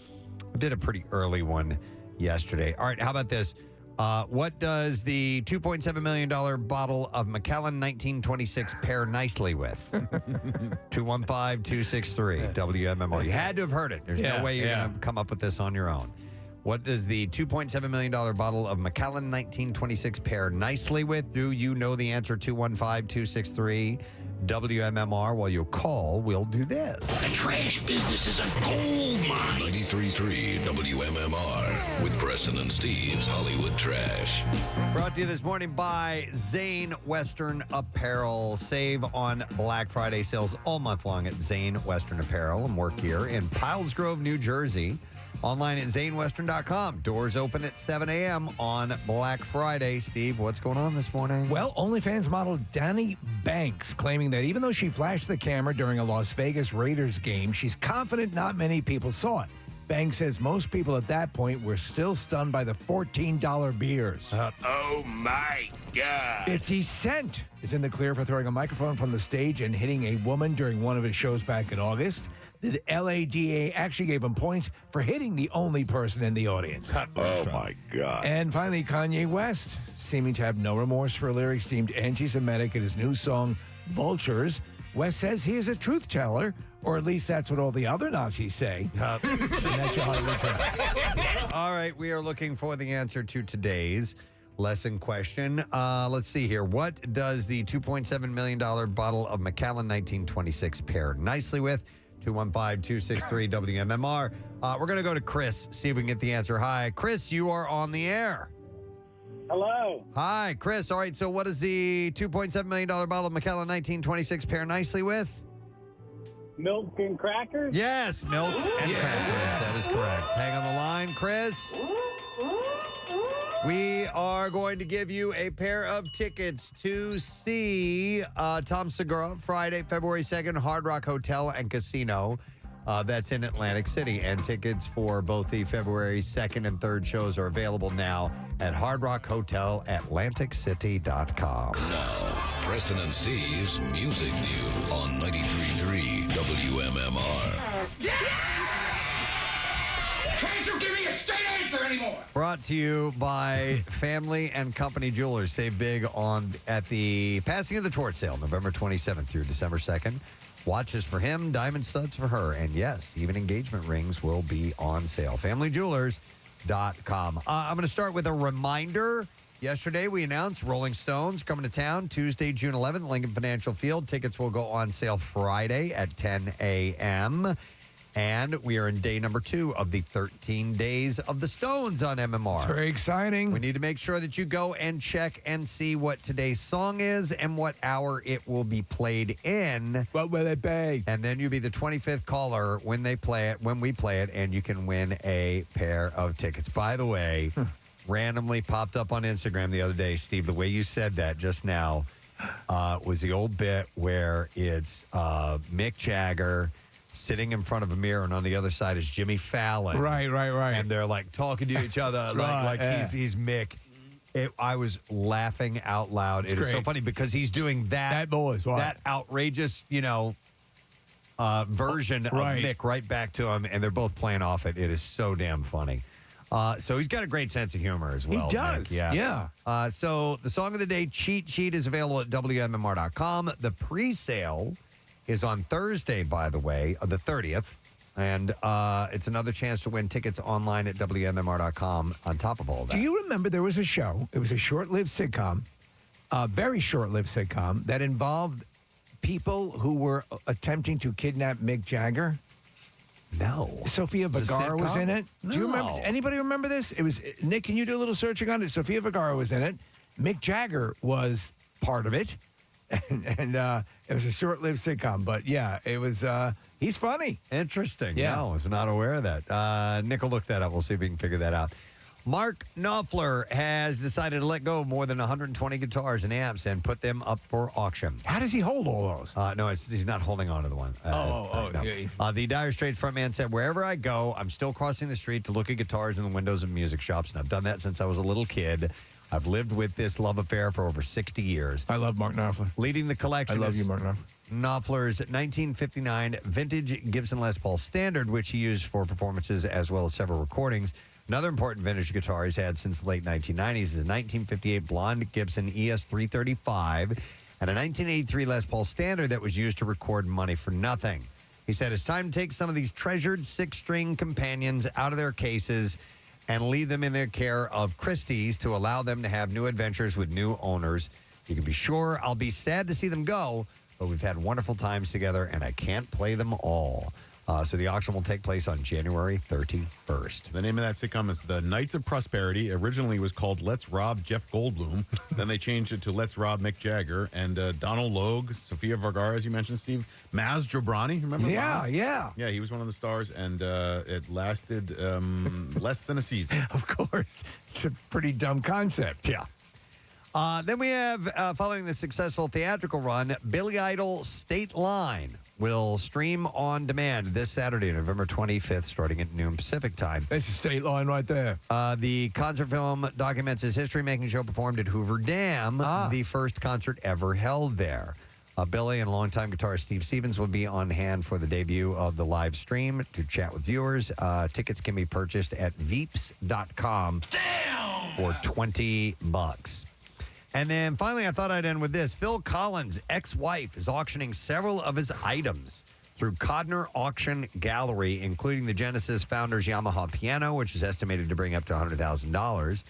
I did a pretty early one yesterday. All right, how about this? What does the $2.7 million bottle of Macallan 1926 pair nicely with? 215-263 WMMR. You had to have heard it. There's no way you're going to come up with this on your own. What does the $2.7 million bottle of Macallan 1926 pair nicely with? Do you know the answer? 215-263 WMMR. While you call, we'll do this. The trash business is a gold mine. 93.3 WMMR with Preston and Steve's Hollywood Trash. Brought to you this morning by Zane Western Apparel. Save on Black Friday sales all month long at Zane Western Apparel and work here in Piles Grove, New Jersey. Online at zanewestern.com. Doors open at 7 a.m. on Black Friday. Steve, what's going on this morning? Well, OnlyFans model Danny Banks claiming that even though she flashed the camera during a Las Vegas Raiders game, she's confident not many people saw it. Banks says most people at that point were still stunned by the $14 beers. Oh, my God. 50 Cent is in the clear for throwing a microphone from the stage and hitting a woman during one of his shows back in August. The LADA actually gave him points for hitting the only person in the audience. Oh, my God. And finally, Kanye West, seeming to have no remorse for lyrics deemed anti-Semitic in his new song, Vultures. West says he is a truth teller, or at least that's what all the other Nazis say. And that's your Hollywood Trash. All right, we are looking for the answer to today's lesson question. Let's see here. What does the $2.7 million bottle of Macallan 1926 pair nicely with? 215-263 WMMR. We're going to go to Chris, see if we can get the answer. Hi, Chris, you are on the air. Hello. Hi, Chris. All right, so what does the $2.7 million bottle of Macallan 1926 pair nicely with? Milk and crackers? Yes, milk and crackers. That is correct. Hang on the line, Chris. We are going to give you a pair of tickets to see Tom Segura Friday, February 2nd, Hard Rock Hotel and Casino. That's in Atlantic City. And tickets for both the February 2nd and 3rd shows are available now at Hard Rock Hotel, AtlanticCity.com. Now, Preston and Steve's Music News on 93.3 WMMR. Can't you give me a straight answer anymore? Brought to you by Family and Company Jewelers. Save big at the Passing of the Torch sale, November 27th through December 2nd. Watches for him, diamond studs for her, and yes, even engagement rings will be on sale. FamilyJewelers.com. I'm going to start with a reminder. Yesterday, we announced Rolling Stones coming to town Tuesday, June 11th, Lincoln Financial Field. Tickets will go on sale Friday at 10 a.m., and we are in day number 2 of the 13 days of the Stones on MMR. It's very exciting. We need to make sure that you go and check and see what today's song is and what hour it will be played in. What will it be? And then you'll be the 25th caller when we play it, and you can win a pair of tickets. By the way, randomly popped up on Instagram the other day, Steve, the way you said that just now was the old bit where it's Mick Jagger sitting in front of a mirror, and on the other side is Jimmy Fallon. Right. And they're like talking to each other like he's Mick. I was laughing out loud. It is so funny because he's doing that voice, that outrageous, version of Mick right back to him, and they're both playing off it. It is so damn funny. So he's got a great sense of humor as well. He does. Mick. Yeah. So the song of the day, Cheat Sheet, is available at WMMR.com. The pre-sale is on Thursday, by the way, the 30th. And it's another chance to win tickets online at WMMR.com on top of all that. Do you remember there was a show? It was a short-lived sitcom, a very short-lived sitcom that involved people who were attempting to kidnap Mick Jagger. No. Sofia Vergara was in it. No. Do you remember? Anybody remember this? It was Nick. Can you do a little searching on it? Sofia Vergara was in it. Mick Jagger was part of it, and it was a short-lived sitcom. But yeah, it was. He's funny. Interesting. Yeah. No, I was not aware of that. Nick will look that up. We'll see if we can figure that out. Mark Knopfler has decided to let go of more than 120 guitars and amps and put them up for auction. How does he hold all those? No, he's not holding on to the one. No. Yeah, the Dire Straits frontman said, wherever I go, I'm still crossing the street to look at guitars in the windows of music shops, and I've done that since I was a little kid. I've lived with this love affair for over 60 years. I love Mark Knopfler. Leading the collection I love you, Mark Knopfler. Knopfler's 1959 vintage Gibson Les Paul Standard, which he used for performances as well as several recordings. Another important vintage guitar he's had since the late 1990s is a 1958 blonde Gibson ES-335 and a 1983 Les Paul Standard that was used to record Money for Nothing. He said, it's time to take some of these treasured six-string companions out of their cases and leave them in their care of Christie's to allow them to have new adventures with new owners. You can be sure I'll be sad to see them go, but we've had wonderful times together, and I can't play them all. So the auction will take place on January 31st. The name of that sitcom is The Knights of Prosperity. Originally was called Let's Rob Jeff Goldblum. Then they changed it to Let's Rob Mick Jagger. And Donald Logue, Sofia Vergara, as you mentioned, Steve. Maz Jobrani, remember Maz? Yeah. Yeah, he was one of the stars, and it lasted less than a season. Of course. It's a pretty dumb concept. Yeah. Then we have, following the successful theatrical run, Billy Idol State Line will stream on demand this Saturday, November 25th, starting at noon Pacific time. That's a state line right there. The concert film documents his history-making show performed at Hoover Dam, the first concert ever held there. Billy and longtime guitarist Steve Stevens will be on hand for the debut of the live stream to chat with viewers. Tickets can be purchased at veeps.com for $20. And then finally, I thought I'd end with this. Phil Collins' ex-wife is auctioning several of his items through Codner Auction Gallery, including the Genesis founder's Yamaha piano, which is estimated to bring up to $100,000.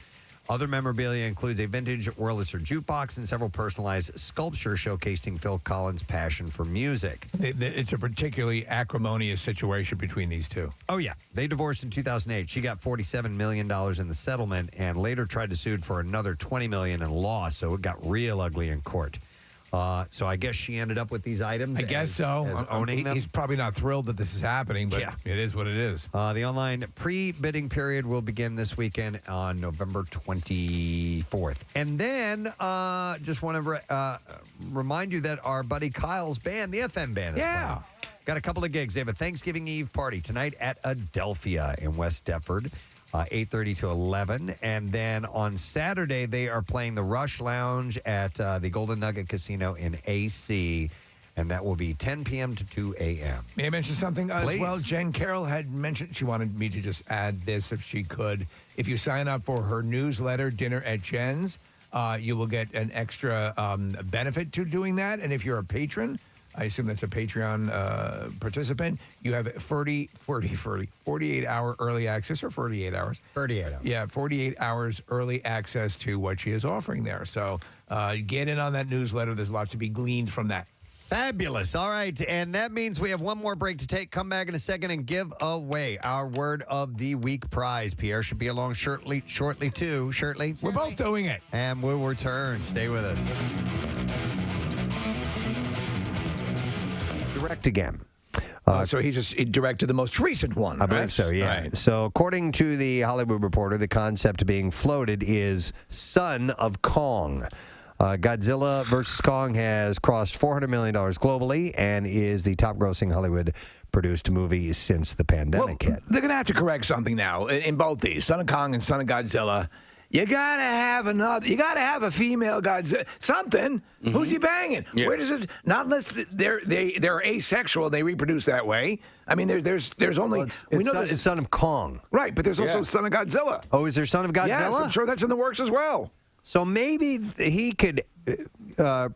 Other memorabilia includes a vintage Wurlitzer jukebox and several personalized sculptures showcasing Phil Collins' passion for music. It's a particularly acrimonious situation between these two. Oh, yeah. They divorced in 2008. She got $47 million in the settlement and later tried to sue for another $20 million and lost, so it got real ugly in court. So I guess she ended up with these items. I guess so. As owning them. He's probably not thrilled that this is happening, but it is what it is. The online pre-bidding period will begin this weekend on November 24th. And then just want to remind you that our buddy Kyle's band, the FM band, is playing. Got a couple of gigs. They have a Thanksgiving Eve party tonight at Adelphia in West Deptford. 8:30 to 11. And then on Saturday, they are playing the Rush Lounge at the Golden Nugget Casino in AC. And that will be 10 p.m. to 2 a.m. May I mention something as Please. well? Jen Carroll had mentioned she wanted me to just add this if she could. If you sign up for her newsletter, Dinner at Jen's, you will get an extra benefit to doing that. And if you're a patron, I assume that's a Patreon participant, you have 48-hour early access, or 48 hours? 38 hours. Yeah, 48 hours early access to what she is offering there. So get in on that newsletter. There's a lot to be gleaned from that. Fabulous. All right. And that means we have one more break to take. Come back in a second and give away our Word of the Week prize. Pierre should be along shortly too. Shortly. We're both doing it. And we'll return. Stay with us. Direct again. So he just directed the most recent one, I believe so, yeah. Right. So according to the Hollywood Reporter, the concept being floated is Son of Kong. Godzilla vs. Kong has crossed $400 million globally and is the top-grossing Hollywood-produced movie since the pandemic hit. They're going to have to correct something now in both these, Son of Kong and Son of Godzilla. You gotta have a female Godzilla. Something. Mm-hmm. Who's he banging? Yeah. Where does this? Not unless they're asexual. They reproduce that way. I mean, there's only it's Son of Kong, right? But there's also Son of Godzilla. Oh, is there Son of Godzilla? Yes, I'm sure that's in the works as well. So maybe he could.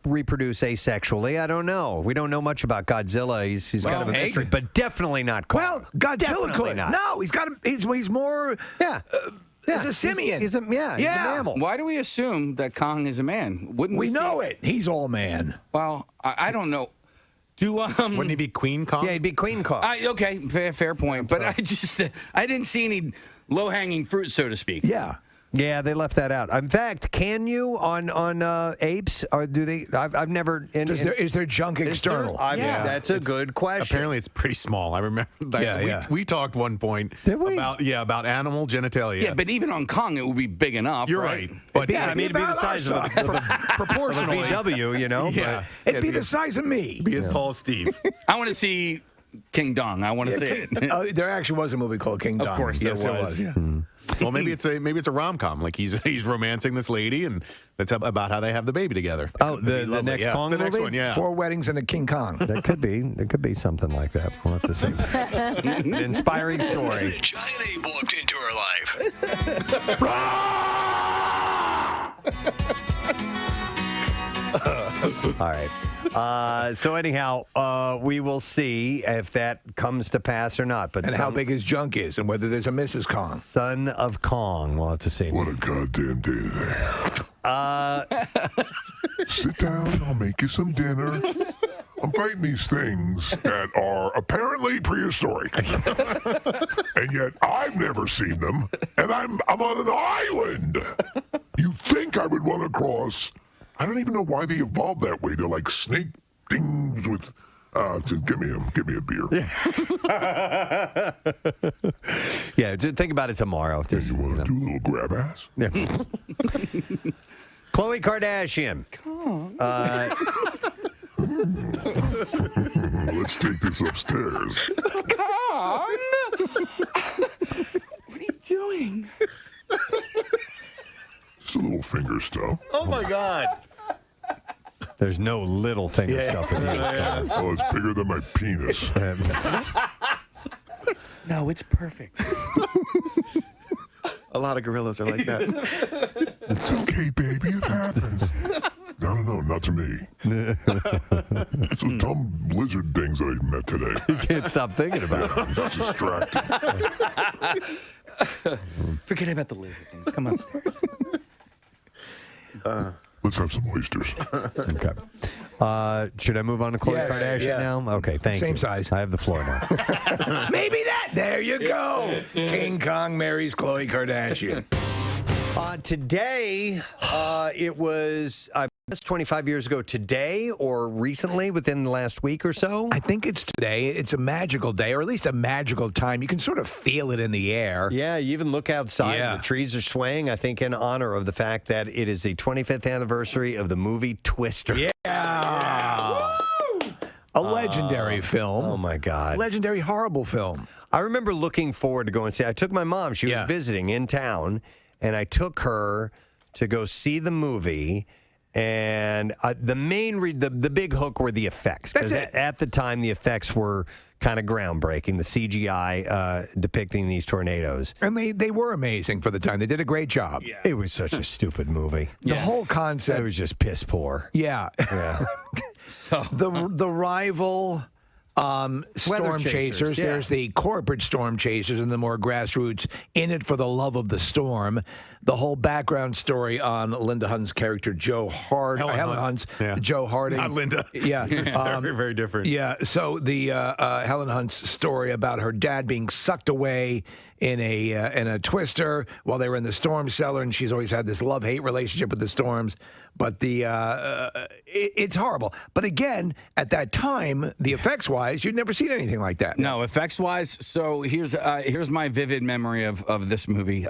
reproduce asexually. I don't know. We don't know much about Godzilla. He's kind of a mystery, but definitely not Kong. Well, Godzilla Definitely could. not. No, he's more. Yeah. He's a simian. He's a mammal. Why do we assume that Kong is a man? Wouldn't We see know it. He's all man. Well, I don't know. Wouldn't he be Queen Kong? Yeah, he'd be Queen Kong. Okay, fair point. But I didn't see any low-hanging fruit, so to speak. Yeah. Yeah, they left that out. In fact, can you on apes, or do they? I've never. Is there junk external? That's a good question. Apparently, it's pretty small. I remember. We talked one point about animal genitalia. Yeah, but even on Kong, it would be big enough. You're right. But I mean, it'd be the size of a proportionally VW, you know. Yeah, it'd be the size of me. Be as tall as Steve. I want to see King Dong. I want to see it. There actually was a movie called King Dong. Of course, there was. Yeah. Well, maybe it's a rom-com. Like he's romancing this lady, and that's about how they have the baby together. Oh, the next Kong the movie? next one, yeah. 4 weddings and a King Kong. That could be. It could be something like that. We'll have to see. An inspiring story. The giant ape walked into her life. All right. So anyhow, we will see if that comes to pass or not. But how big his junk is, and whether there's a Mrs. Kong. Son of Kong. We'll have to see. What a goddamn day today. Sit down. I'll make you some dinner. I'm fighting these things that are apparently prehistoric, and yet I've never seen them, and I'm on an island. You'd think I would want to cross. I don't even know why they evolved that way. They're like snake things with. Give me a beer. Yeah, just think about it tomorrow. You want to do a little grab ass? Yeah. Khloe Kardashian. Let's take this upstairs. Kong! What are you doing? Just a little finger stuff. Oh my God. There's no little finger stuff in here. Oh, it's bigger than my penis. No, it's perfect. A lot of gorillas are like that. It's okay, baby. It happens. No, not to me. It's those dumb lizard things that I met today. You can't stop thinking about it. I'm just distracted. Forget about the lizard things. Come upstairs. Let's have some oysters. Okay. Should I move on to Khloe Kardashian now? Okay, thank you. Same size. I have the floor now. Maybe that. There you go. King Kong marries Khloe Kardashian. Today, it was, I guess, 25 years ago today, or recently, within the last week or so. I think it's today. It's a magical day, or at least a magical time. You can sort of feel it in the air. Yeah, you even look outside. Yeah. The trees are swaying, I think, in honor of the fact that it is the 25th anniversary of the movie Twister. Yeah. A legendary film. Oh, my God. Legendary, horrible film. I remember looking forward to going and see. I took my mom. She was visiting in town, and I took her to go see the movie. And the big hook were the effects. That's it. At the time, the effects were kind of groundbreaking. The CGI depicting these tornadoes. And they were amazing for the time. They did a great job. Yeah. It was such a stupid movie. The whole concept. It was just piss poor. Yeah. The rival storm chasers. Yeah. There's the corporate storm chasers and the more grassroots in it for the love of the storm. The whole background story on Linda Hunt's character, Helen Hunt's Joe Harding. Not Linda. Yeah. Very, very different. Yeah. So the Helen Hunt's story about her dad being sucked away in a twister while they were in the storm cellar, and she's always had this love-hate relationship with the storms. But it's horrible. But again, at that time, the effects-wise, you'd never seen anything like that. No, effects-wise. So here's my vivid memory of this movie.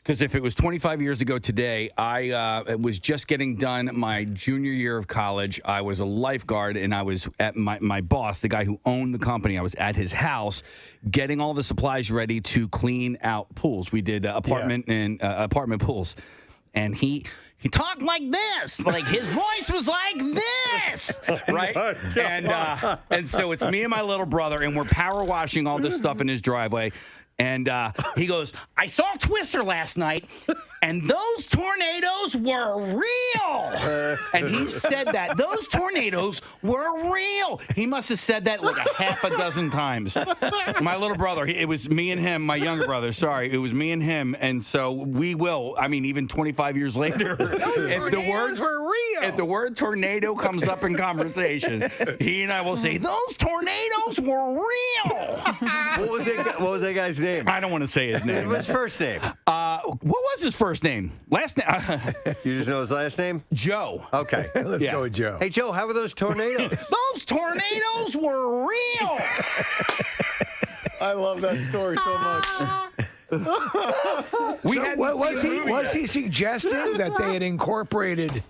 Because if it was 25 years ago today, I was just getting done my junior year of college. I was a lifeguard, and I was at my boss, the guy who owned the company. I was at his house getting all the supplies ready to clean out pools. We did apartment pools. And he talked like this. Like, his voice was like this, right? And so it's me and my little brother, and we're power washing all this stuff in his driveway. And he goes, I saw Twister last night, and those tornadoes were real. And he said that those tornadoes were real. He must have said that like a half a dozen times. My little brother, it was me and him, my younger brother, sorry. It was me and him. And so we will, I mean, even 25 years later, if the word tornado comes up in conversation, he and I will say, those tornadoes were real. What was that guy's name? I don't want to say his name. What's his first name? What was his first name? Last name? You just know his last name? Joe. Okay. Let's go with Joe. Hey, Joe, how were those tornadoes? Those tornadoes were real. I love that story so much. Was he suggesting that they had incorporated?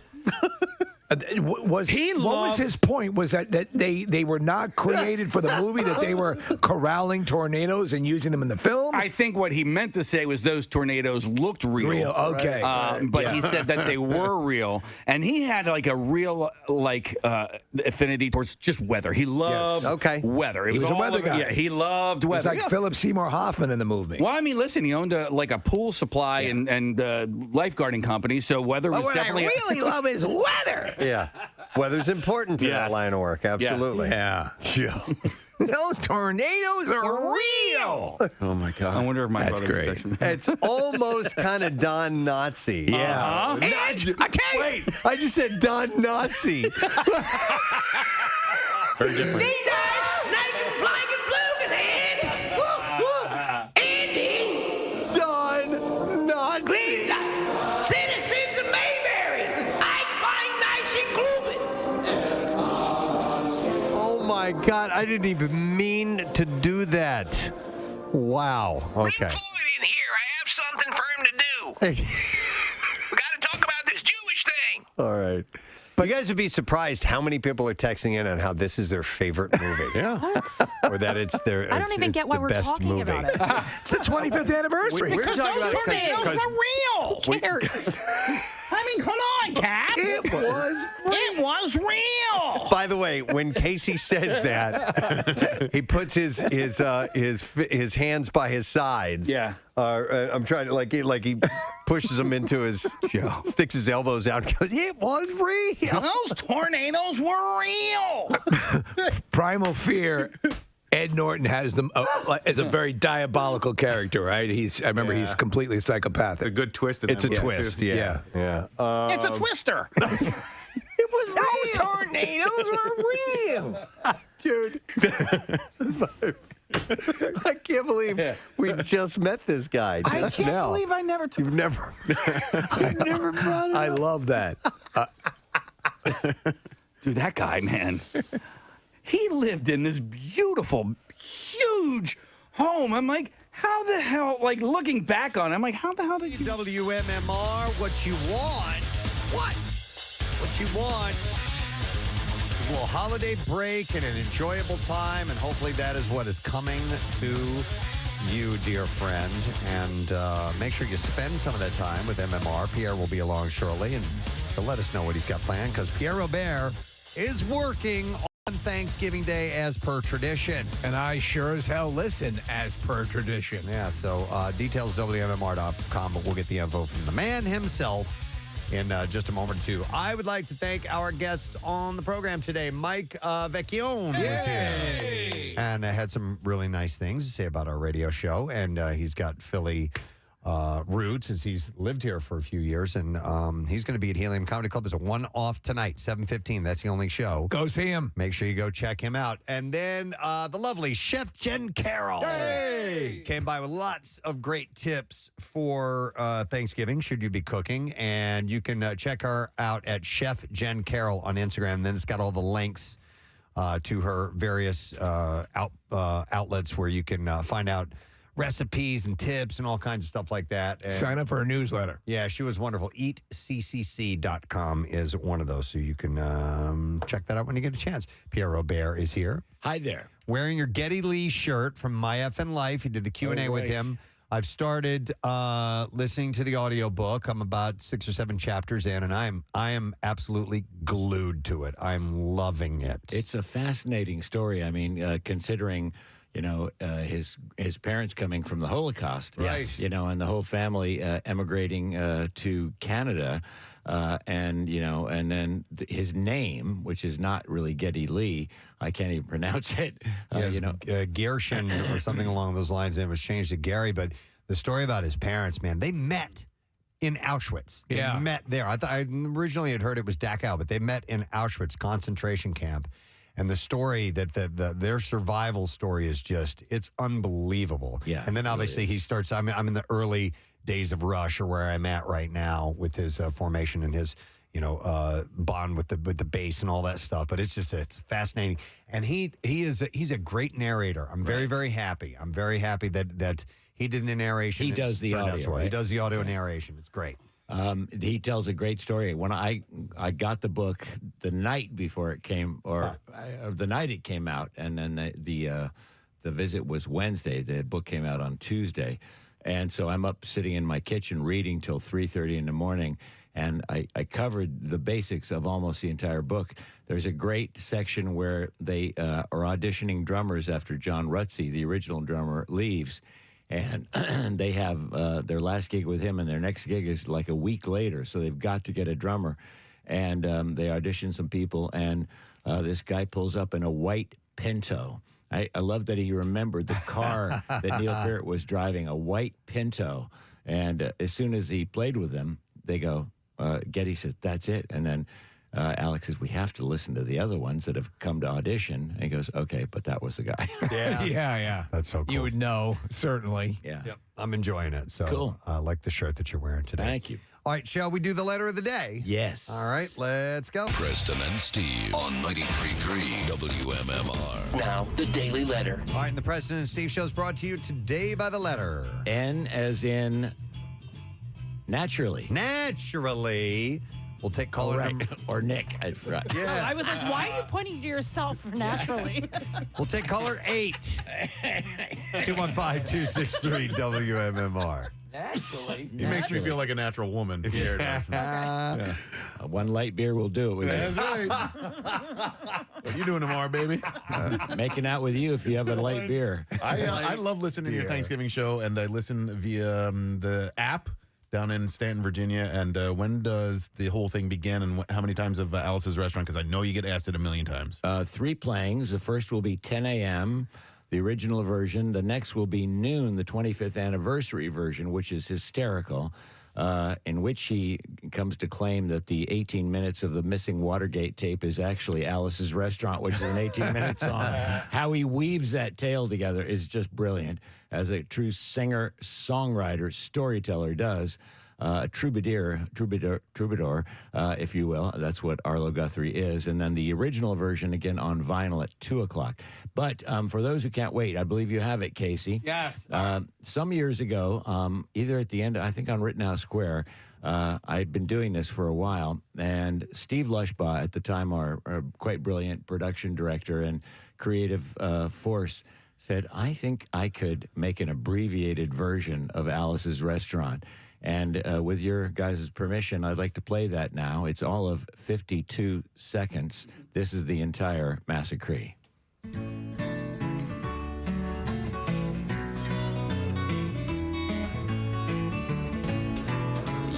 What was his point? Was that they were not created for the movie, that they were corralling tornadoes and using them in the film? I think what he meant to say was those tornadoes looked real. Okay. But he said that they were real, and he had like a real affinity towards just weather. He loved weather. He was a weather guy. Yeah, he loved weather. It was like Philip Seymour Hoffman in the movie. Well, I mean, listen, he owned a pool supply and lifeguarding company, so weather was definitely. What I really love is weather. Yeah. Weather's important to that line of work. Absolutely. Yeah. Those tornadoes are real. Oh, my God. I wonder if my That's brother's great. texting me. It's almost kind of Don Nazi. Yeah. And I tell you, Wait, I just said Don Nazi. Very different. Don Nazi. Citizens of Mayberry, I find nice and gloomy. Oh my God, I didn't even mean to do that. Wow. Okay. Bring Floyd in here. I have something for him to do. We got to talk about this Jewish thing. All right. But you guys would be surprised how many people are texting in on how this is their favorite movie. What? Or that it's their I don't even get why the we're best talking movie. about it. It's the 25th anniversary. because those tornadoes were real. Who cares? I mean, come on, Cap. It was real. By the way, when Casey says that, he puts his hands by his sides. Yeah. I'm trying to like he pushes them into his sticks his elbows out and goes, "It was real. Those tornadoes were real." Primal Fear. Ed Norton has them as a very diabolical character, right? I remember he's completely psychopathic. A good twist. In It's a that movie, twist. too. Yeah. It's a twister. It was Those tornadoes were real. Dude. I can't believe we just met this guy. I just can't now. believe I never took. You've never brought it I up. love that. Dude, that guy, man. He lived in this beautiful, huge home. I'm like, how the hell, like looking back on it, I'm like, how the hell did you WMMR, what you want. What? What you want. A little holiday break and an enjoyable time, and hopefully that is what is coming to you, dear friend. And make sure you spend some of that time with MMR. Pierre will be along shortly, and he'll let us know what he's got planned, because Pierre Robert is working on Thanksgiving Day as per tradition. And I sure as hell listen as per tradition. Yeah, so details WMMR.com, but we'll get the info from the man himself in just a moment or two. I would like to thank our guests on the program today. Mike Vecchione was here and had some really nice things to say about our radio show. And he's got Philly roots, as he's lived here for a few years. And he's going to be at Helium Comedy Club as a one-off tonight, 7:15. That's the only show. Go see him. Make sure you go check him out. And then the lovely Chef Jen Carroll came by with lots of great tips for Thanksgiving, should you be cooking. And you can check her out at Chef Jen Carroll on Instagram. And then it's got all the links to her various outlets where you can find out recipes and tips and all kinds of stuff like that. And sign up for her newsletter. Yeah, she was wonderful. EatCCC.com is one of those, so you can check that out when you get a chance. Pierre Robert is here. Hi there. Wearing your Geddy Lee shirt from My Effin' Life. You did the Q&A with him. I've started listening to the audiobook. I'm about 6 or 7 chapters in, and I am absolutely glued to it. I'm loving it. It's a fascinating story. I mean, considering his parents coming from the Holocaust, Yes. and the whole family emigrating to Canada. and and then his name, which is not really Geddy Lee, I can't even pronounce it. Gershon or something along those lines, and it was changed to Gary. But the story about his parents, man, they met in Auschwitz. They met there. I originally had heard it was Dachau, but they met in Auschwitz concentration camp. And the story that their survival story is it's unbelievable. Yeah. And then obviously he starts, I'm in the early days of Rush, or where I'm at right now with his formation and his, bond with the base and all that stuff. But it's fascinating. And he's a great narrator. I'm very, very happy. I'm very happy that he did the narration. He does the audio. He does the audio narration. It's great. He tells a great story. When I got the book the night before it came, or the night it came out, and then the visit was Wednesday. The book came out on Tuesday, and so I'm up sitting in my kitchen reading till 3:30 in the morning, and I covered the basics of almost the entire book. There's a great section where they are auditioning drummers after John Rutsey, the original drummer, leaves. And they have their last gig with him, and their next gig is like a week later. So they've got to get a drummer. And they audition some people, and this guy pulls up in a white Pinto. I love that he remembered the car that Neil Peart was driving, a white Pinto. And as soon as he played with them, they go, Geddy says, that's it. And then Alex says, we have to listen to the other ones that have come to audition. And he goes, okay, but that was the guy. Yeah. That's so cool. You would know, certainly. Yeah. Yep. I'm enjoying it. So cool. I like the shirt that you're wearing today. Thank you. All right, shall we do the letter of the day? Yes. All right, let's go. Preston and Steve on 93.3 WMMR. Now, the Daily Letter. All right, and the Preston and Steve show is brought to you today by the letter N as in naturally. Naturally. We'll take caller number. Or Nick, I forgot. Yeah. I was like, why are you pointing to yourself naturally? We'll take caller 8. 215-263 WMMR. Naturally. He makes me feel like a natural woman. One light beer will do it. That's right. What you doing tomorrow, baby? Making out with you if you have a light beer. I love listening to your Thanksgiving show, and I listen via the app down in Stanton, Virginia. And when does the whole thing begin, and how many times of Alice's Restaurant? Because I know you get asked it a million times. 3 playings. The first will be 10 a.m., the original version. The next will be noon, the 25th anniversary version, which is hysterical, in which he comes to claim that the 18 minutes of the missing Watergate tape is actually Alice's Restaurant, which is an 18-minute song. How he weaves that tale together is just brilliant, as a true singer, songwriter, storyteller does. Troubadour, if you will. That's what Arlo Guthrie is. And then the original version, again, on vinyl at 2 o'clock. But for those who can't wait, I believe you have it, Casey. Yes. Some years ago, either at the end, I think on Rittenhouse Square, I'd been doing this for a while, and Steve Lushbaugh, at the time our quite brilliant production director and creative force, said, I think I could make an abbreviated version of Alice's Restaurant. And with your guys' permission, I'd like to play that now. It's all of 52 seconds. This is the entire massacre.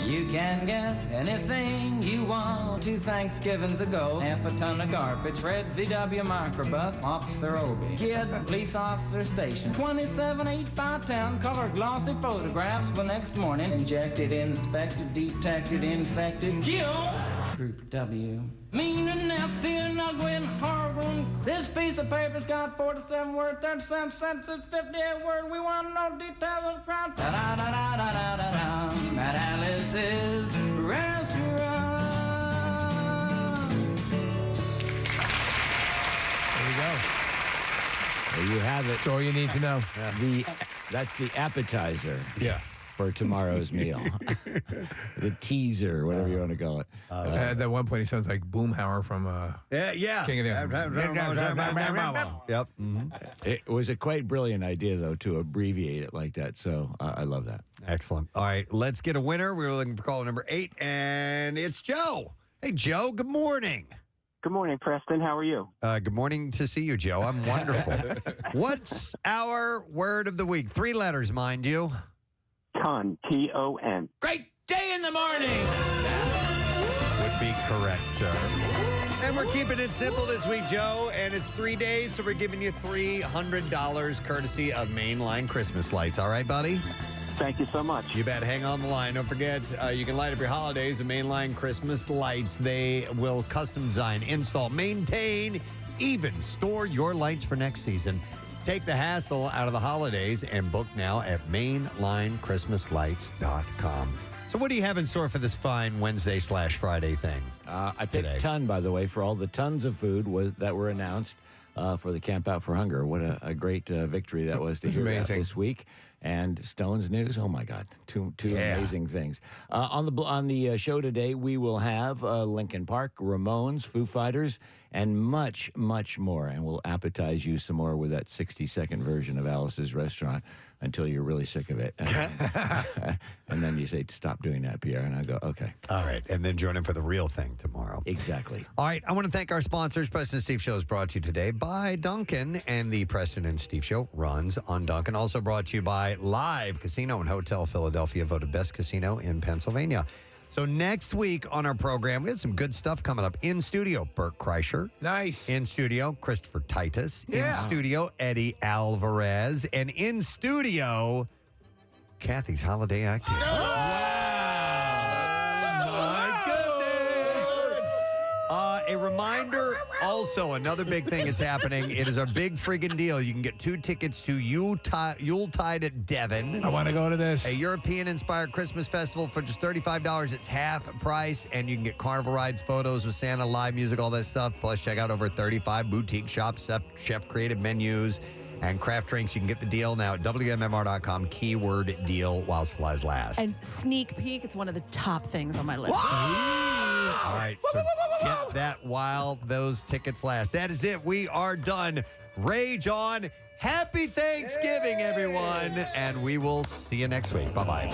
You can get anything you want 2 Thanksgivings ago. Half a ton of garbage, red VW microbus, Officer Obie, kid, police officer station, 27 8x10 color glossy photographs the next morning. Injected, inspected, detected, infected, killed. Group W. Mean and nasty and ugly and horrible. This piece of paper's got 47 words, 37 cents, it's 58 words. We want to know details of the crime. Da-da-da-da-da-da-da. At Alice's Restaurant. There you go. There you have it. That's all you need to know. That's the appetizer. Yeah. For tomorrow's meal. The teaser, whatever you want to call it. At that one point, he sounds like Boomhauer from yeah. King of the Yep. Mm-hmm. It was a quite brilliant idea, though, to abbreviate it like that. So I love that. Excellent. All right, let's get a winner. We're looking for caller number 8, and it's Joe. Hey, Joe, good morning. Good morning, Preston. How are you? Good morning to see you, Joe. I'm wonderful. What's our word of the week? 3 letters, mind you. Ton, T-O-N. Great day in the morning. be correct, sir. And we're keeping it simple this week, Joe. And it's 3 days, so we're giving you $300 courtesy of Mainline Christmas lights. All right, buddy? Thank you so much. You bet. Hang on the line. Don't forget, you can light up your holidays with Mainline Christmas lights. They will custom design, install, maintain, even store your lights for next season. Take the hassle out of the holidays and book now at mainlinechristmaslights.com. So what do you have in store for this fine Wednesday/Friday thing? I picked a ton, by the way, for all the tons of food that were announced for the Camp Out for Hunger. What a great victory that was to hear that this week. And Stones news, oh my God, two amazing things. On the show today, we will have Linkin Park, Ramones, Foo Fighters, and much, much more. And we'll appetize you some more with that 60-second version of Alice's Restaurant until you're really sick of it. And then you say, stop doing that, Pierre. And I go, okay. All right. And then join in for the real thing tomorrow. Exactly. All right. I want to thank our sponsors. Preston and Steve Show is brought to you today by Duncan, and the Preston and Steve Show runs on Duncan. Also brought to you by Live Casino and Hotel Philadelphia, voted best casino in Pennsylvania. So next week on our program, we have some good stuff coming up. In studio, Bert Kreischer. Nice. In studio, Christopher Titus. Yeah. In studio, Eddie Alvarez. And in studio, Kathy's Holiday Activity. A reminder, also, another big thing that's happening. It is our big friggin' deal. You can get 2 tickets to Yuletide at Devon. I want to go to this. A European-inspired Christmas festival for just $35. It's half price, and you can get carnival rides, photos with Santa, live music, all that stuff. Plus, check out over 35 boutique shops, chef-created menus, and craft drinks. You can get the deal now at WMMR.com, keyword deal while supplies last. And sneak peek, it's one of the top things on my list. All right, so get that while those tickets last. That is it. We are done. Rage on. Happy Thanksgiving, everyone. And we will see you next week. Bye-bye.